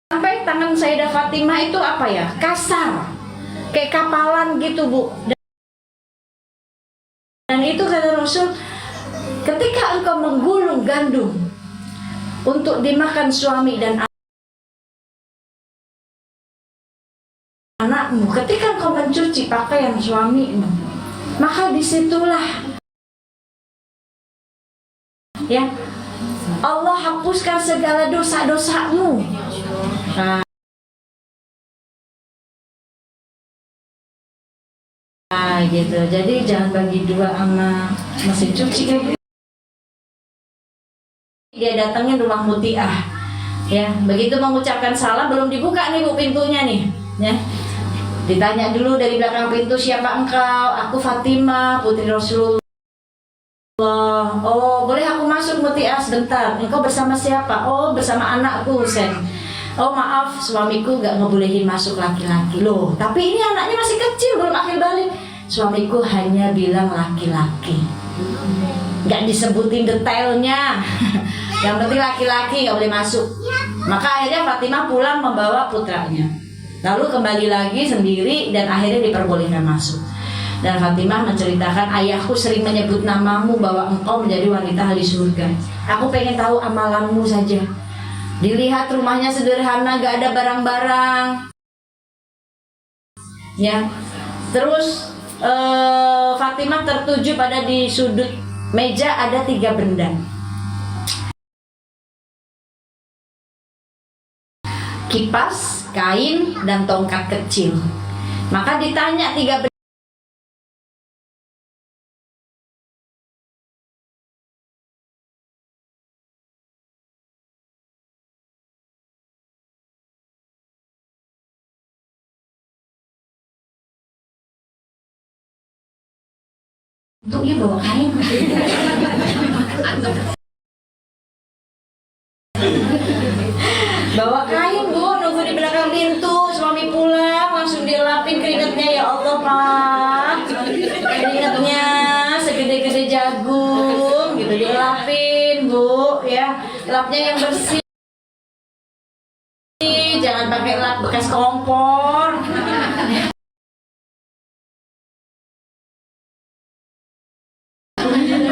[SPEAKER 1] Sampai tangan Sayyidah Fatimah itu apa ya, kasar, kayak kapalan gitu Bu. Dan itu kata Rasul, ketika engkau menggulung gandum untuk dimakan suami dan anakmu, ketika engkau mencuci pakaian suamimu, maka disitulah ya Allah hapuskan segala dosa-dosamu. Gitu. Jadi jangan bagi dua sama mesin cuci kayak gitu. Dia datangin rumah Mutiah. Ya, begitu mengucapkan salam belum dibuka nih Bu pintunya nih, ya. Ditanya dulu dari belakang pintu, siapa engkau? Aku Fatimah, putri Rasulullah. Oh, boleh aku masuk Mutiah sebentar? Engkau bersama siapa? Oh, bersama anakku Husain. Oh maaf, suamiku gak ngebolehin masuk laki-laki. Loh, tapi ini anaknya masih kecil, belum akil balik. Suamiku hanya bilang laki-laki, gak disebutin detailnya. Yang penting laki-laki gak boleh masuk. Maka akhirnya Fatimah pulang membawa putranya, lalu kembali lagi sendiri dan akhirnya diperbolehkan masuk. Dan Fatimah menceritakan, ayahku sering menyebut namamu bahwa engkau menjadi wanita ahli surga. Aku pengen tahu amalanmu saja. Dilihat rumahnya sederhana, gak ada barang-barang, ya. Terus Fatimah tertuju pada di sudut meja ada 3 benda. Kipas, kain, dan tongkat kecil. Maka ditanya 3 benda untuknya bawa kain. Bawa kain Bu, nunggu di belakang pintu. Suami pulang langsung dilapin keringatnya. Ya Allah Pak, keringatnya segede-gede jagung gitu, dilapin Bu ya. Lapnya yang bersih, jangan pakai lap bekas kompor.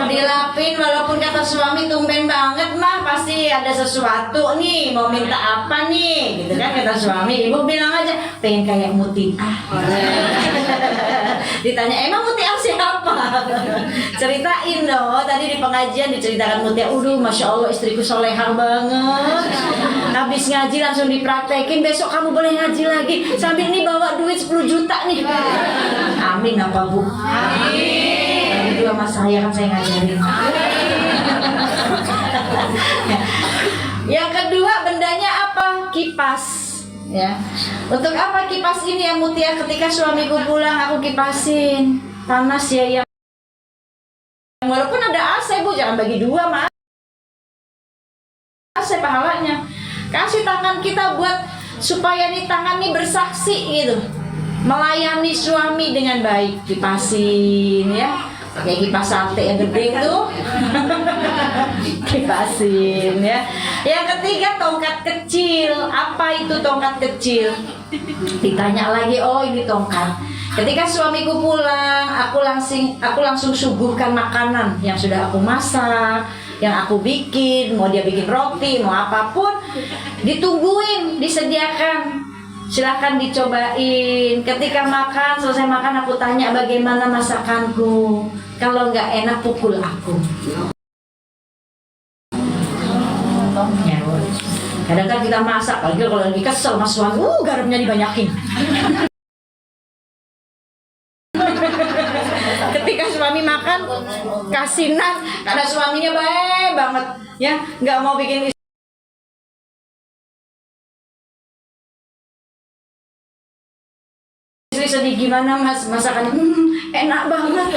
[SPEAKER 1] Dilapin, walaupun kata suami tumben banget mah, pasti pasti ada sesuatu nih, mau minta apa nih, gitu kan kata suami. Ibu bilang aja, pengen kayak Muti Ah. Ditanya, emang Muti Ah siapa? Ceritain dong, tadi di pengajian diceritakan Muti Ah, Masya Allah istriku solehah banget. Habis ngaji langsung dipraktekin, besok kamu boleh ngaji lagi. Sambil nih bawa duit 10 juta nih. Amin apa Bu? Amin. Dua mas saya kan saya ngajarin. Yang kedua bendanya apa? Kipas. Ya. Untuk apa kipas ini ya Mutia? Ketika suamiku pulang aku kipasin. Panas ya yang. Walaupun ada AC Bu, jangan bagi dua mas. AC pahalanya. Kasih tangan kita buat supaya nih tangan nih bersaksi gitu. Melayani suami dengan baik, kipasin ya. Kayak kipas sate yang gede tuh. Kipasin ya. Yang ketiga tongkat kecil. Apa itu tongkat kecil? Ditanya lagi, oh ini tongkat. Ketika suamiku pulang, aku langsung suguhkan makanan yang sudah aku masak, yang aku bikin, mau dia bikin roti, mau apapun, ditungguin, disediakan. Silahkan dicobain. Ketika makan, selesai makan aku tanya bagaimana masakanku. Kalau nggak enak pukul aku. Ya, kadang-kadang kita masak, apalagi kalau lagi kesel mas suami, garamnya dibanyakin. Ketika suami makan, kasinan karena suaminya baik banget, ya nggak mau bikin istri sedih. Gimana mas masakannya? Enak banget.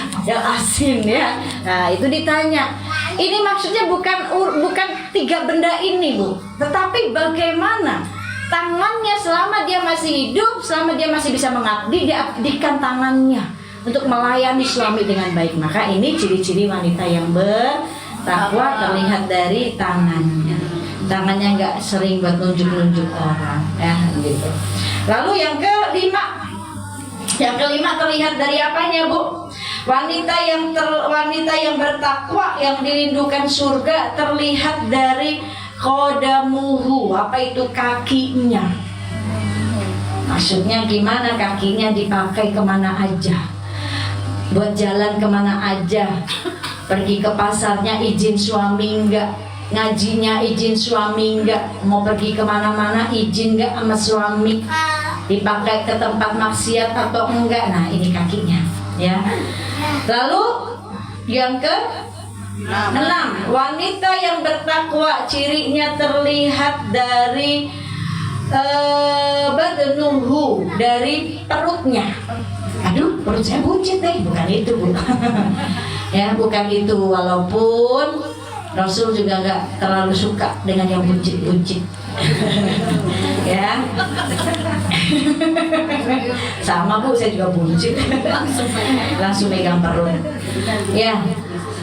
[SPEAKER 1] Padahal asin ya. Nah itu ditanya. Ini maksudnya bukan 3 benda ini Bu, tetapi bagaimana tangannya selama dia masih hidup, selama dia masih bisa mengabdi, dia abdikan tangannya untuk melayani suami dengan baik. Maka ini ciri-ciri wanita yang bertakwa terlihat dari tangannya. Tangannya nggak sering buat nunjuk-nunjuk orang, ya gitu. Lalu yang kelima terlihat dari apanya Bu? Wanita yang bertakwa, yang dirindukan surga terlihat dari qodamuhu. Apa itu? Kakinya. Maksudnya gimana? Kakinya dipakai kemana aja, buat jalan kemana aja. Pergi ke pasarnya izin suami enggak, ngajinya izin suami enggak, mau pergi kemana-mana izin enggak sama suami, dipakai ke tempat maksiat atau enggak. Nah ini kakinya ya. Lalu yang ke-6, wanita yang bertakwa cirinya terlihat dari badnuhu, dari perutnya. Aduh, perut saya buncit deh. Bukan itu Bu. Ya, bukan itu. Walaupun Rasul juga nggak terlalu suka dengan yang buncit-buncit. Ya. Sama Bu, saya juga buncit. Langsung megang perut. Ya.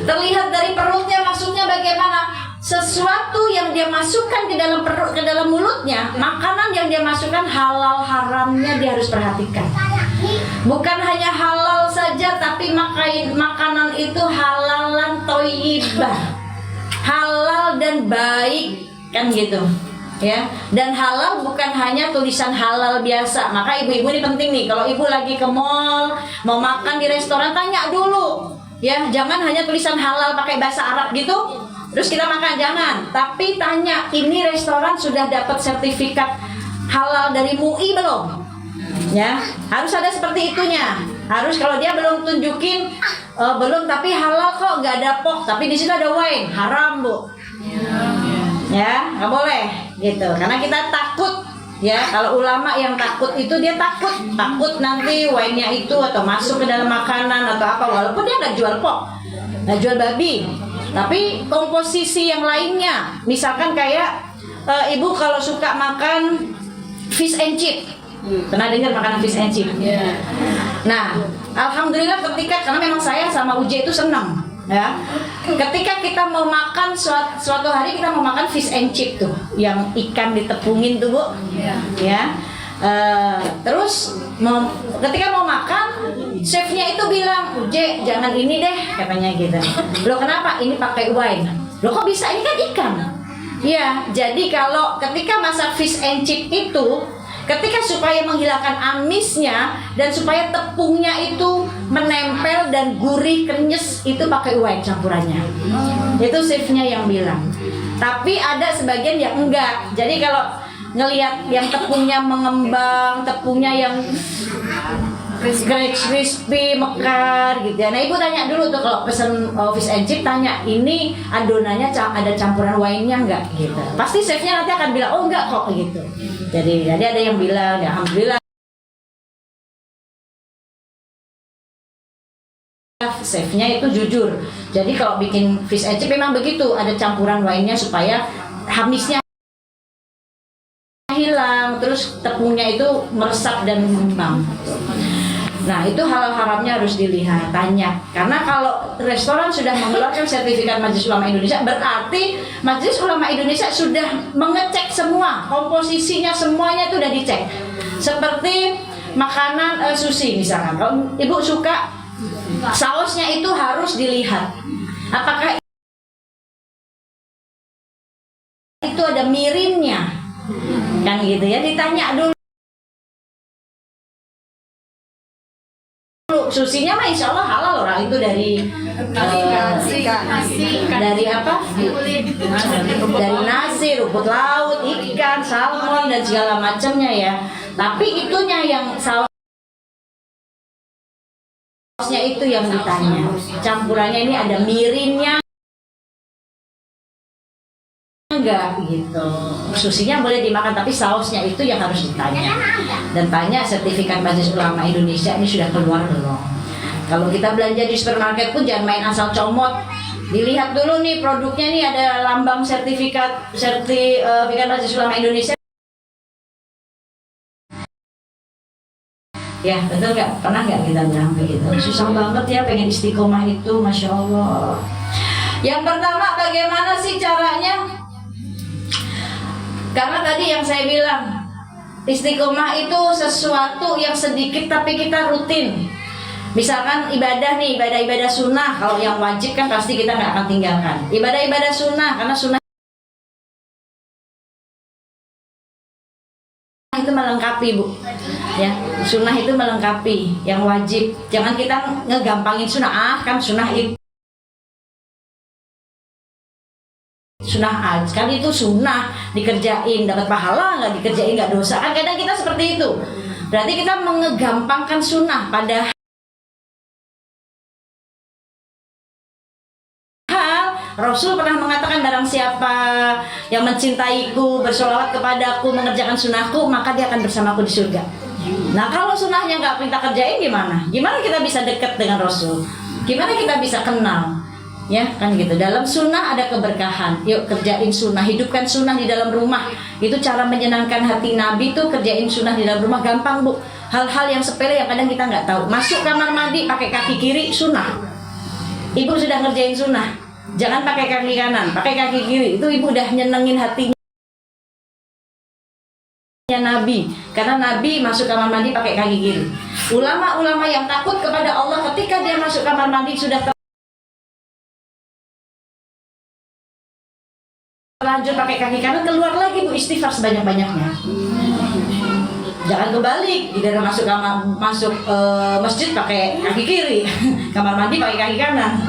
[SPEAKER 1] Terlihat dari perutnya, maksudnya bagaimana? Sesuatu yang dia masukkan ke dalam perut, ke dalam mulutnya, makanan yang dia masukkan halal haramnya dia harus perhatikan. Bukan hanya halal saja, tapi makanan itu halalan thayyibah, halal dan baik, kan gitu ya. Dan halal bukan hanya tulisan halal biasa. Maka ibu-ibu ini penting nih, kalau ibu lagi ke mall mau makan di restoran, tanya dulu ya, jangan hanya tulisan halal pakai bahasa Arab gitu terus kita makan, jangan. Tapi tanya, ini restoran sudah dapat sertifikat halal dari MUI belum? Ya, harus ada seperti itunya. Harus, kalau dia belum tunjukin belum, tapi halal kok, nggak ada pok, tapi di situ ada wine, haram Bu. Ya, nggak boleh gitu. Karena kita takut ya. Kalau ulama yang takut itu, dia takut nanti wine-nya itu atau masuk ke dalam makanan atau apa. Walaupun dia nggak jual pok, nggak jual babi, tapi komposisi yang lainnya. Misalkan kayak ibu kalau suka makan fish and chip, pernah dengar makanan fish and chip? Yeah. Nah, alhamdulillah karena memang saya sama Uji itu senang ya. Ketika kita mau makan suatu hari kita mau makan fish and chip tuh, yang ikan ditepungin tuh Bu, ya. Terus ketika mau makan, chefnya itu bilang, Uji jangan ini deh, katanya gitu. Loh kenapa? Ini pakai wine. Loh kok bisa, ini kan ikan. Ya, jadi kalau ketika masak fish and chip itu, ketika supaya menghilangkan amisnya dan supaya tepungnya itu menempel dan gurih krenyes, itu pakai white campurannya. Itu chefnya yang bilang. Tapi ada sebagian yang enggak. Jadi kalau ngelihat yang tepungnya mengembang, tepungnya yang crispy, mekar gitu ya. Nah ibu tanya dulu tuh kalau pesen fish and chip, tanya ini adonannya ada campuran wine-nya enggak gitu. Pasti chefnya nanti akan bilang oh enggak kok gitu. Jadi ada yang bilang ya alhamdulillah chefnya itu jujur. Jadi kalau bikin fish and chip memang begitu, ada campuran wine-nya supaya hamisnya hilang, terus tepungnya itu meresap dan mengembang. Nah itu halal haramnya harus dilihat, tanya. Karena kalau restoran sudah mengeluarkan sertifikat Majelis Ulama Indonesia, berarti Majelis Ulama Indonesia sudah mengecek semua komposisinya, semuanya itu sudah dicek. Seperti makanan sushi misalkan, kalau ibu suka sausnya itu harus dilihat apakah itu ada mirinnya, kan gitu ya, ditanya dulu. Susinya mah insya Allah halal, orang itu dari dari apa? Dari nasi, rumput laut, ikan, salmon dan segala macamnya ya. Tapi itunya yang sausnya itu yang ditanya. Campurannya ini ada mirinnya enggak gitu. Susinya boleh dimakan tapi sausnya itu yang harus ditanya. Dan tanya sertifikat Majelis Ulama Indonesia ini sudah keluar belum. Kalau kita belanja di supermarket pun jangan main asal comot. Dilihat dulu nih produknya nih ada lambang sertifikat Majelis Ulama Indonesia. Ya betul nggak? Pernah nggak kita bilang begitu? Susah banget ya pengen istiqomah itu, masya Allah. Yang pertama bagaimana sih caranya? Karena tadi yang saya bilang, istiqomah itu sesuatu yang sedikit tapi kita rutin. Misalkan ibadah nih, ibadah sunnah, kalau yang wajib kan pasti kita nggak akan tinggalkan. Ibadah sunnah, karena sunnah itu melengkapi bu, ya sunnah itu melengkapi yang wajib. Jangan kita ngegampangin sunnah, kan sunnah itu sunnah kan itu sunnah dikerjain dapat pahala, nggak dikerjain nggak dosa, kan kadang kita seperti itu. Berarti kita mengegampangkan sunnah, padahal Rasul pernah mengatakan barang siapa yang mencintaiku, bersolawat kepadaku, mengerjakan sunnahku, maka dia akan bersamaku di surga. Nah kalau sunnahnya nggak kita kerjain gimana? Gimana kita bisa dekat dengan Rasul? Gimana kita bisa kenal? Ya kan gitu. Dalam sunnah ada keberkahan. Yuk kerjain sunnah, hidupkan sunnah di dalam rumah. Itu cara menyenangkan hati Nabi tuh, kerjain sunnah di dalam rumah. Gampang bu. Hal-hal yang sepele yang kadang kita nggak tahu. Masuk kamar mandi pakai kaki kiri, sunnah. Ibu sudah ngerjain sunnah. Jangan pakai kaki kanan, pakai kaki kiri. Itu ibu udah nyenengin hatinya Nabi. Karena Nabi masuk kamar mandi pakai kaki kiri. Ulama-ulama yang takut kepada Allah ketika dia masuk kamar mandi sudah lanjut pakai kaki kanan, keluar lagi bu, istighfar sebanyak-banyaknya. Jangan kebalik, tidak ada masuk masjid pakai kaki kiri, kamar mandi pakai kaki kanan.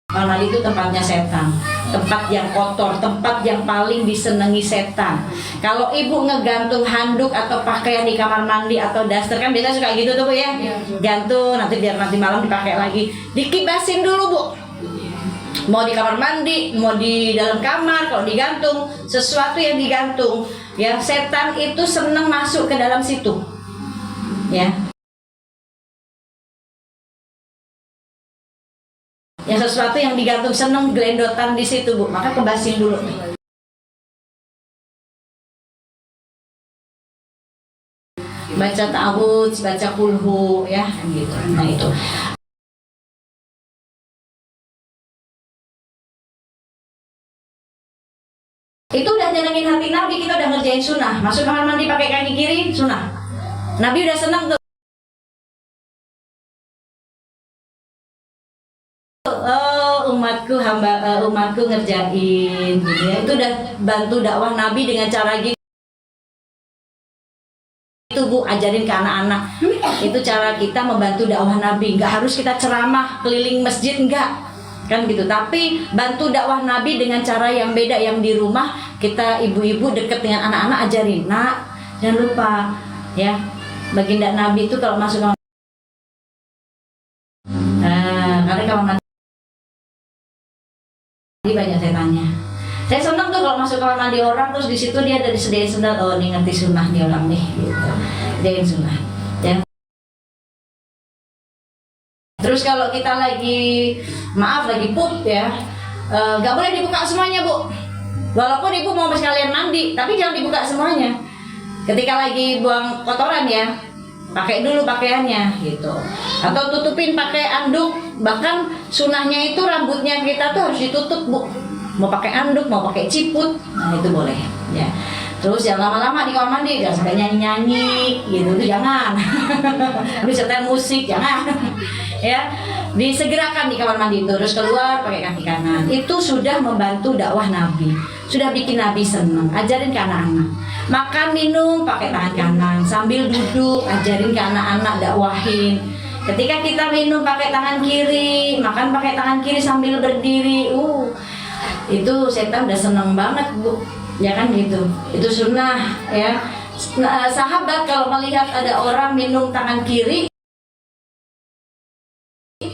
[SPEAKER 1] Kamar mandi itu tempatnya setan, tempat yang kotor, tempat yang paling disenangi setan. Kalau ibu ngegantung handuk atau pakaian di kamar mandi atau daster, kan biasa suka gitu tuh bu ya, gantung nanti biar nanti malam dipakai lagi, dikibasin dulu bu. Mau di kamar mandi, mau di dalam kamar, kalau digantung, sesuatu yang digantung, ya setan itu senang masuk ke dalam situ, ya. Ya sesuatu yang digantung senang gelendotan di situ bu, maka kebasin dulu. Baca ta'awudz, baca kulhu, ya gitu. Nah itu. Itu udah nyenengin hati Nabi, kita udah ngerjain sunnah. Masuk kamar mandi pakai kaki kiri, sunnah. Nabi udah senang tuh. Umatku umatku ngerjain gitu ya. Itu udah bantu dakwah Nabi dengan cara gitu. Itu Bu, ajarin ke anak-anak. Itu cara kita membantu dakwah Nabi. Nggak harus kita ceramah keliling masjid, enggak kan gitu, tapi bantu dakwah Nabi dengan cara yang beda. Yang di rumah kita ibu-ibu deket dengan anak-anak, ajarin, nak jangan lupa ya, baginda Nabi itu kalau masuk kamar, karena kamar mandi banyak setannya. Saya senang tuh kalau masuk kamar mandi orang, terus di situ dia ada disediain sendal. Oh, ini ngerti sunnah nih orang nih gitu. Disediain sunnah ya. Terus kalau kita lagi pup ya, nggak boleh dibuka semuanya Bu. Walaupun ibu mau sekalian mandi, tapi jangan dibuka semuanya. Ketika lagi buang kotoran ya, pakai dulu pakaiannya gitu. Atau tutupin pakai anduk. Bahkan sunnahnya itu rambutnya kita tuh harus ditutup Bu. Mau pakai anduk, mau pakai ciput, nah itu boleh ya. Terus jangan lama-lama di kamar mandi, jangan sampai nyanyi-nyanyi gitu, itu jangan. Habis setel musik, jangan. Ya, disegerakan di kamar mandi, terus keluar pakai kaki kanan. Itu sudah membantu dakwah Nabi, sudah bikin Nabi senang. Ajarin ke anak-anak, makan minum pakai tangan kanan, sambil duduk ajarin ke anak-anak, dakwahin. Ketika kita minum pakai tangan kiri, makan pakai tangan kiri sambil berdiri, itu setan udah seneng banget Bu, ya kan gitu. Itu sunnah ya. Sahabat kalau melihat ada orang minum tangan kiri,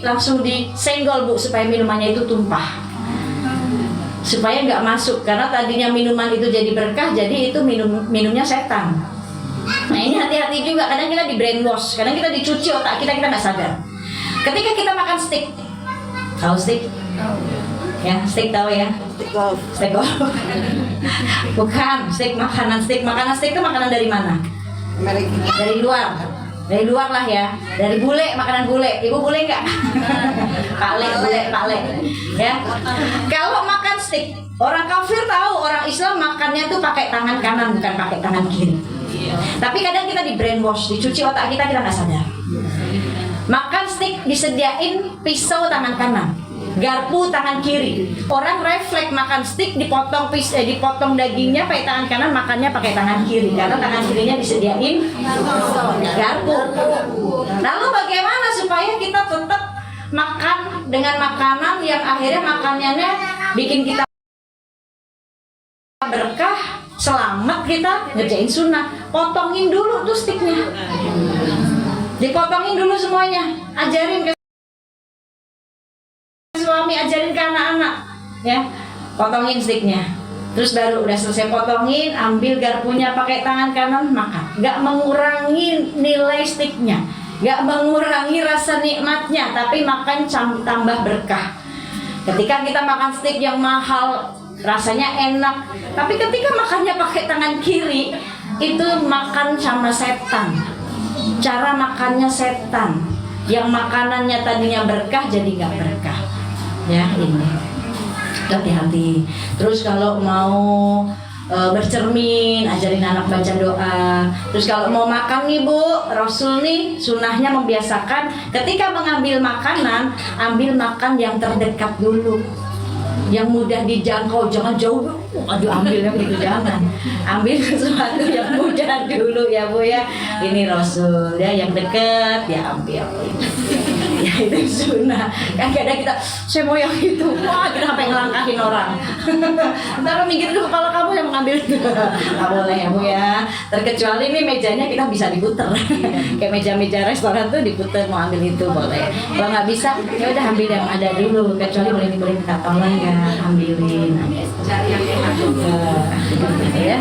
[SPEAKER 1] langsung disenggol Bu, supaya minumannya itu tumpah, supaya nggak masuk. Karena tadinya minuman itu jadi berkah, jadi itu minumnya setan. Nah ini hati-hati juga, kadang kita di brainwash, kadang kita dicuci otak kita nggak sadar. Ketika kita makan steak, tahu steak? Ya, steak tahu ya? Steak golf. Bukan, steak makanan steak itu makanan dari mana? Dari luar. Dari luar lah ya. Dari bule, makanan bule. Ibu bule nggak? Pakle. Ya. Kalau makan steak, orang kafir tahu, orang Islam makannya tuh pakai tangan kanan, bukan pakai tangan kiri. Tapi kadang kita di brainwash, dicuci otak kita nggak sadar. Makan steak disediain pisau tangan kanan, garpu tangan kiri. Orang refleks makan steak dipotong dagingnya pakai tangan kanan, makannya pakai tangan kiri karena tangan kirinya disediain garpu. Lalu bagaimana supaya kita tetap makan dengan makanan yang akhirnya makanannya bikin kita berkah, selamat, kita ngerjain sunnah? Potongin dulu tuh steaknya, dipotongin dulu semuanya, ajarin ke suami, ajarin ke anak-anak ya, potongin steaknya. Terus baru udah selesai potongin, ambil garpunya pakai tangan kanan, makan. Gak mengurangi nilai steaknya, gak mengurangi rasa nikmatnya, tapi makan tambah berkah. Ketika kita makan steak yang mahal, rasanya enak, tapi ketika makannya pakai tangan kiri, itu makan sama setan. Cara makannya setan, yang makanannya tadinya berkah jadi gak berkah. Ya ini hati-hati. Terus kalau mau bercermin, ajarin anak baca doa. Terus kalau mau makan nih Bu, Rasul nih sunnahnya membiasakan ketika mengambil makanan, ambil makan yang terdekat dulu, yang mudah dijangkau, jangan jauh. Aduh, ambilnya begitu, jangan. Ambil sesuatu yang mudah dulu ya Bu ya. Ini Rasul ya, yang dekat ya ambil. Ya itu sunnah. Kan kadang kita, saya mau yang itu, wah kita sampai ngelangkahin orang. Ntar minggir dulu kalau kamu yang mengambil itu. Nggak boleh ya Bu ya. Terkecuali ini mejanya kita bisa diputer. Kayak meja-meja restoran tuh diputer, mau ambil itu boleh. Kalau nggak bisa, ya udah ambil yang ada dulu. Kecuali boleh minta tolong ya, ambilin. Ya.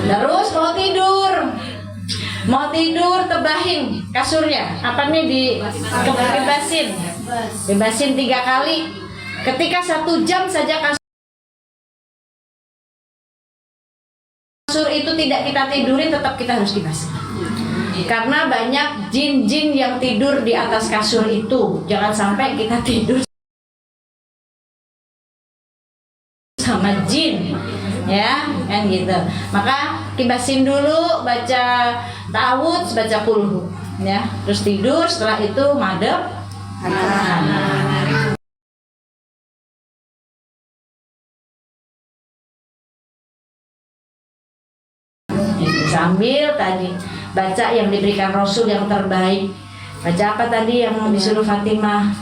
[SPEAKER 1] Terus mau tidur tebahin kasurnya, apa nih, bebasin 3 kali. Ketika 1 jam saja kasur itu tidak kita tidurin, tetap kita harus dibasuh. Karena banyak jin-jin yang tidur di atas kasur itu. Jangan sampai kita tidur sama jin, ya kan gitu. Maka kibasin dulu, baca ta'awudz, baca qul hu, ya. Terus tidur, setelah itu madep kanan. sambil tadi baca yang diberikan Rasul yang terbaik. Baca apa tadi yang disuruh Fatimah?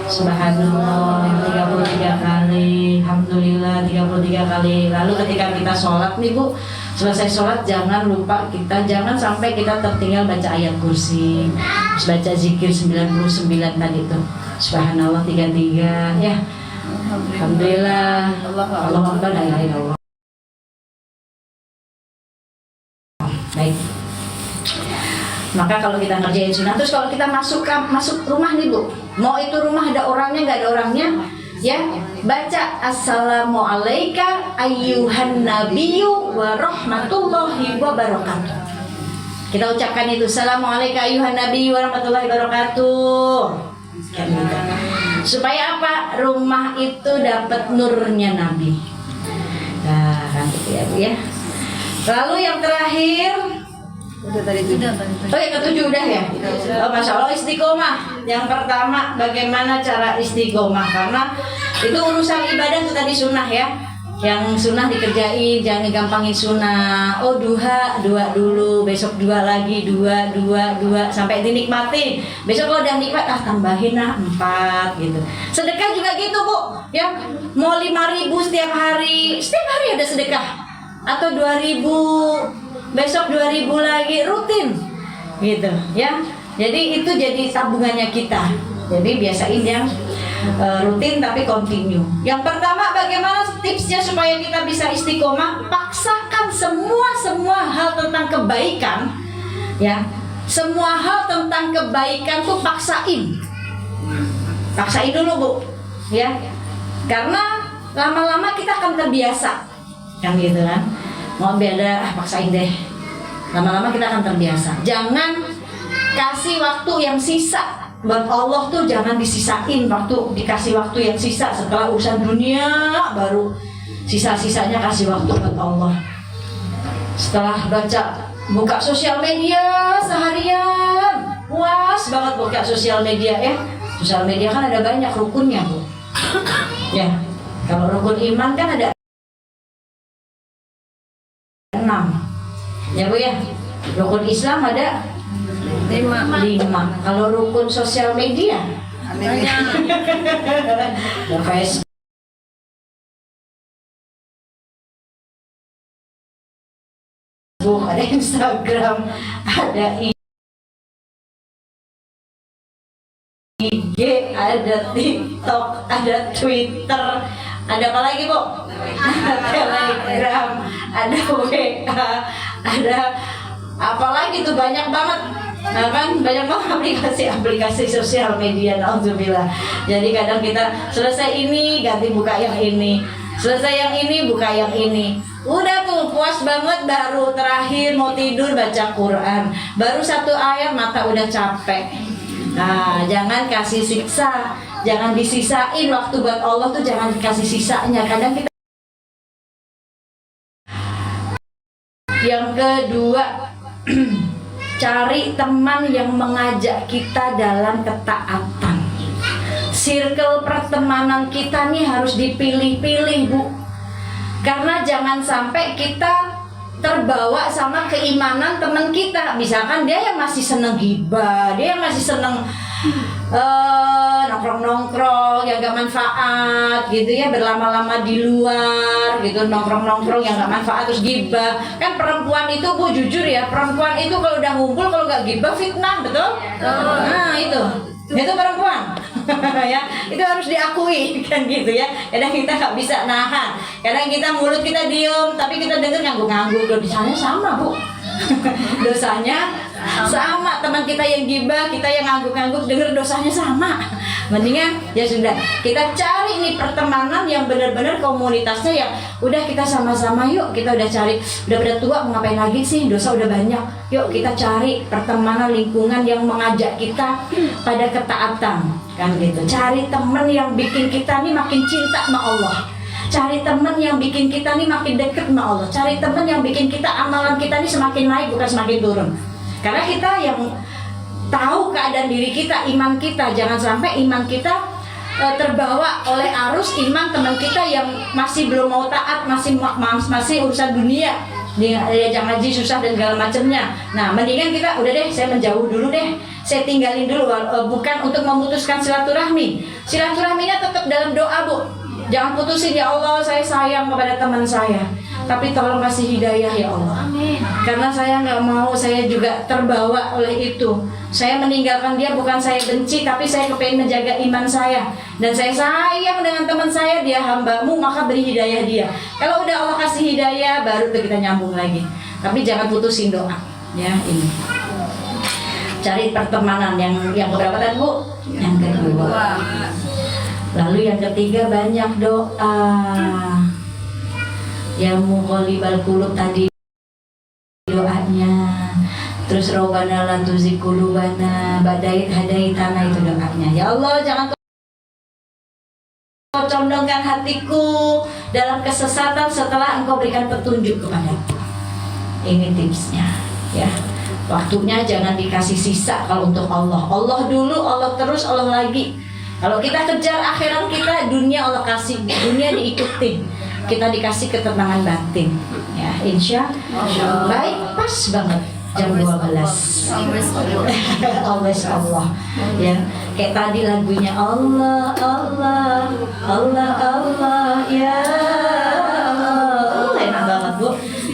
[SPEAKER 1] Subhanallah 33 kali, Alhamdulillah 33 kali. Lalu ketika kita sholat nih Bu, selesai sholat jangan lupa jangan sampai kita tertinggal baca ayat kursi. Terus baca zikir 99 tadi tuh. Subhanallah 33 ya. Alhamdulillah. Allahu Akbar, la ilaha illallah. Baik. Maka kalau kita ngerjain sunnah, terus kalau kita masuk rumah nih Bu, mau itu rumah ada orangnya nggak ada orangnya, ya baca assalamualaikum ayyuhan nabiyyu wa rahmatullahi wa barakatuh. Kita ucapkan itu assalamualaikum ayyuhan nabiyyu wa rahmatullahi wa barakatuh. Kan gitu. Supaya apa? Rumah itu dapat nurnya Nabi. Nah, kan gitu ya Bu ya. Lalu yang terakhir.
[SPEAKER 2] Udah tadi itu.
[SPEAKER 1] Oh yang ketujuh udah ya? Oh, Masya Allah istiqomah. Yang pertama bagaimana cara istiqomah? Karena itu urusan ibadah itu tadi sunnah ya. Yang sunnah dikerjain, jangan gampangin sunnah. Oh dua dulu, besok dua lagi, dua sampai dinikmatin. Besok kalau udah nikmat, tambahin 4 gitu. Sedekah juga gitu Bu, ya mau 5.000 setiap hari ada sedekah. Atau 2.000, besok 2.000 lagi, rutin gitu ya. Jadi itu jadi tabungannya kita. Jadi biasain yang rutin tapi continue. Yang pertama bagaimana tipsnya supaya kita bisa istiqomah? Paksakan semua hal tentang kebaikan ya. Semua hal tentang kebaikan tuh paksain dulu Bu ya. Karena lama-lama kita akan terbiasa kan gitu kan. Mau beda paksain deh. Lama-lama kita akan terbiasa. Jangan kasih waktu yang sisa. Buat Allah tuh jangan disisain dikasih waktu yang sisa setelah urusan dunia, baru sisa-sisanya kasih waktu buat Allah. Setelah buka sosial media seharian, puas banget buka sosial media ya. Sosial media kan ada banyak rukunnya Bu. Ya, kalau rukun iman kan ada 6 ya Bu ya. Rukun Islam ada 5. Kalau rukun sosial media ada Facebook, ada Instagram, ada IG, ada TikTok, ada Twitter, ada apa lagi Bu? Ada Telegram, ada WA, ada apa lagi tuh, banyak banget. Nah kan banyak banget aplikasi sosial media, alhamdulillah. Jadi kadang kita selesai ini ganti buka yang ini, selesai yang ini buka yang ini. Udah tuh puas banget, baru terakhir mau tidur baca Quran, baru 1 ayat mata udah capek. Nah jangan kasih siksa, jangan disisain waktu buat Allah tuh, jangan dikasih sisanya. Kadang kita. Yang kedua, cari teman yang mengajak kita dalam ketaatan. Circle pertemanan kita nih harus dipilih-pilih Bu. Karena jangan sampai kita terbawa sama keimanan teman kita. Misalkan dia yang masih seneng gibah, dia yang masih seneng nongkrong-nongkrong yang gak manfaat gitu ya, berlama-lama di luar gitu, nongkrong-nongkrong yang gak manfaat terus gibah. Kan perempuan itu Bu, jujur ya, perempuan itu kalau udah ngumpul kalau gak gibah fitnah, betul? Nah itu perempuan ya, itu harus diakui kan gitu ya. Kadang kita gak bisa nahan, kadang kita mulut kita diem tapi kita denger ngangguk-ngangguk. Dosanya sama Bu. Dosanya sama, teman kita yang gibah, kita yang ngangguk-ngangguk, denger dosanya sama. Mendingan ya sudah, kita cari nih pertemanan yang benar-benar komunitasnya yang udah kita sama-sama, yuk kita udah cari, udah pada tua mau ngapain lagi sih, dosa udah banyak, yuk kita cari pertemanan lingkungan yang mengajak kita pada ketaatan kan gitu. Cari teman yang bikin kita nih makin cinta sama Allah, cari teman yang bikin kita nih makin deket sama Allah, cari teman yang bikin kita amalan kita nih semakin naik bukan semakin turun. Karena kita yang tahu keadaan diri kita, iman kita. Jangan sampai iman kita terbawa oleh arus iman teman kita yang masih belum mau taat, masih urusan dunia. diajak ngaji susah dan segala macamnya. Nah, mendingan kita udah deh, saya menjauh dulu deh, saya tinggalin dulu, bukan untuk memutuskan silaturahmi. Silaturahminya tetap dalam doa, Bu. Jangan putusin, ya Allah saya sayang kepada teman saya, tapi tolong kasih hidayah ya Allah. Karena saya nggak mau saya juga terbawa oleh itu. Saya meninggalkan dia bukan saya benci, tapi saya kepengen menjaga iman saya. Dan saya sayang dengan teman saya, dia hambamu, maka beri hidayah dia. Kalau udah Allah kasih hidayah, baru tuh kita nyambung lagi. Tapi jangan putusin doa. Ya, ini. Cari pertemanan yang berapa tadi, Bu? Yang kedua. Lalu yang ketiga banyak doa. Yang muqallibal qulub tadi doanya. Terus Rabbana la tuzigh qulubana ba'da idh hadaitana, itu doanya. Ya Allah, jangan kau condongkan hatiku dalam kesesatan setelah Engkau berikan petunjuk kepadaku. Ini tipsnya, ya. Waktunya jangan dikasih sisa kalau untuk Allah. Allah dulu, Allah terus, Allah lagi. Kalau kita kejar akhirat kita, dunia Allah kasih, dunia diikutin. Kita dikasih ketenangan batin. Ya, insya Allah. Baik, pas banget jam 12. Always Allah. Ya, kayak tadi lagunya Allah, Allah, Allah, Allah, ya Allah. Enak banget, Bu.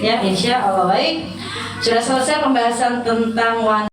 [SPEAKER 1] Ya, insya Allah. Baik. Sudah selesai pembahasan tentang wanita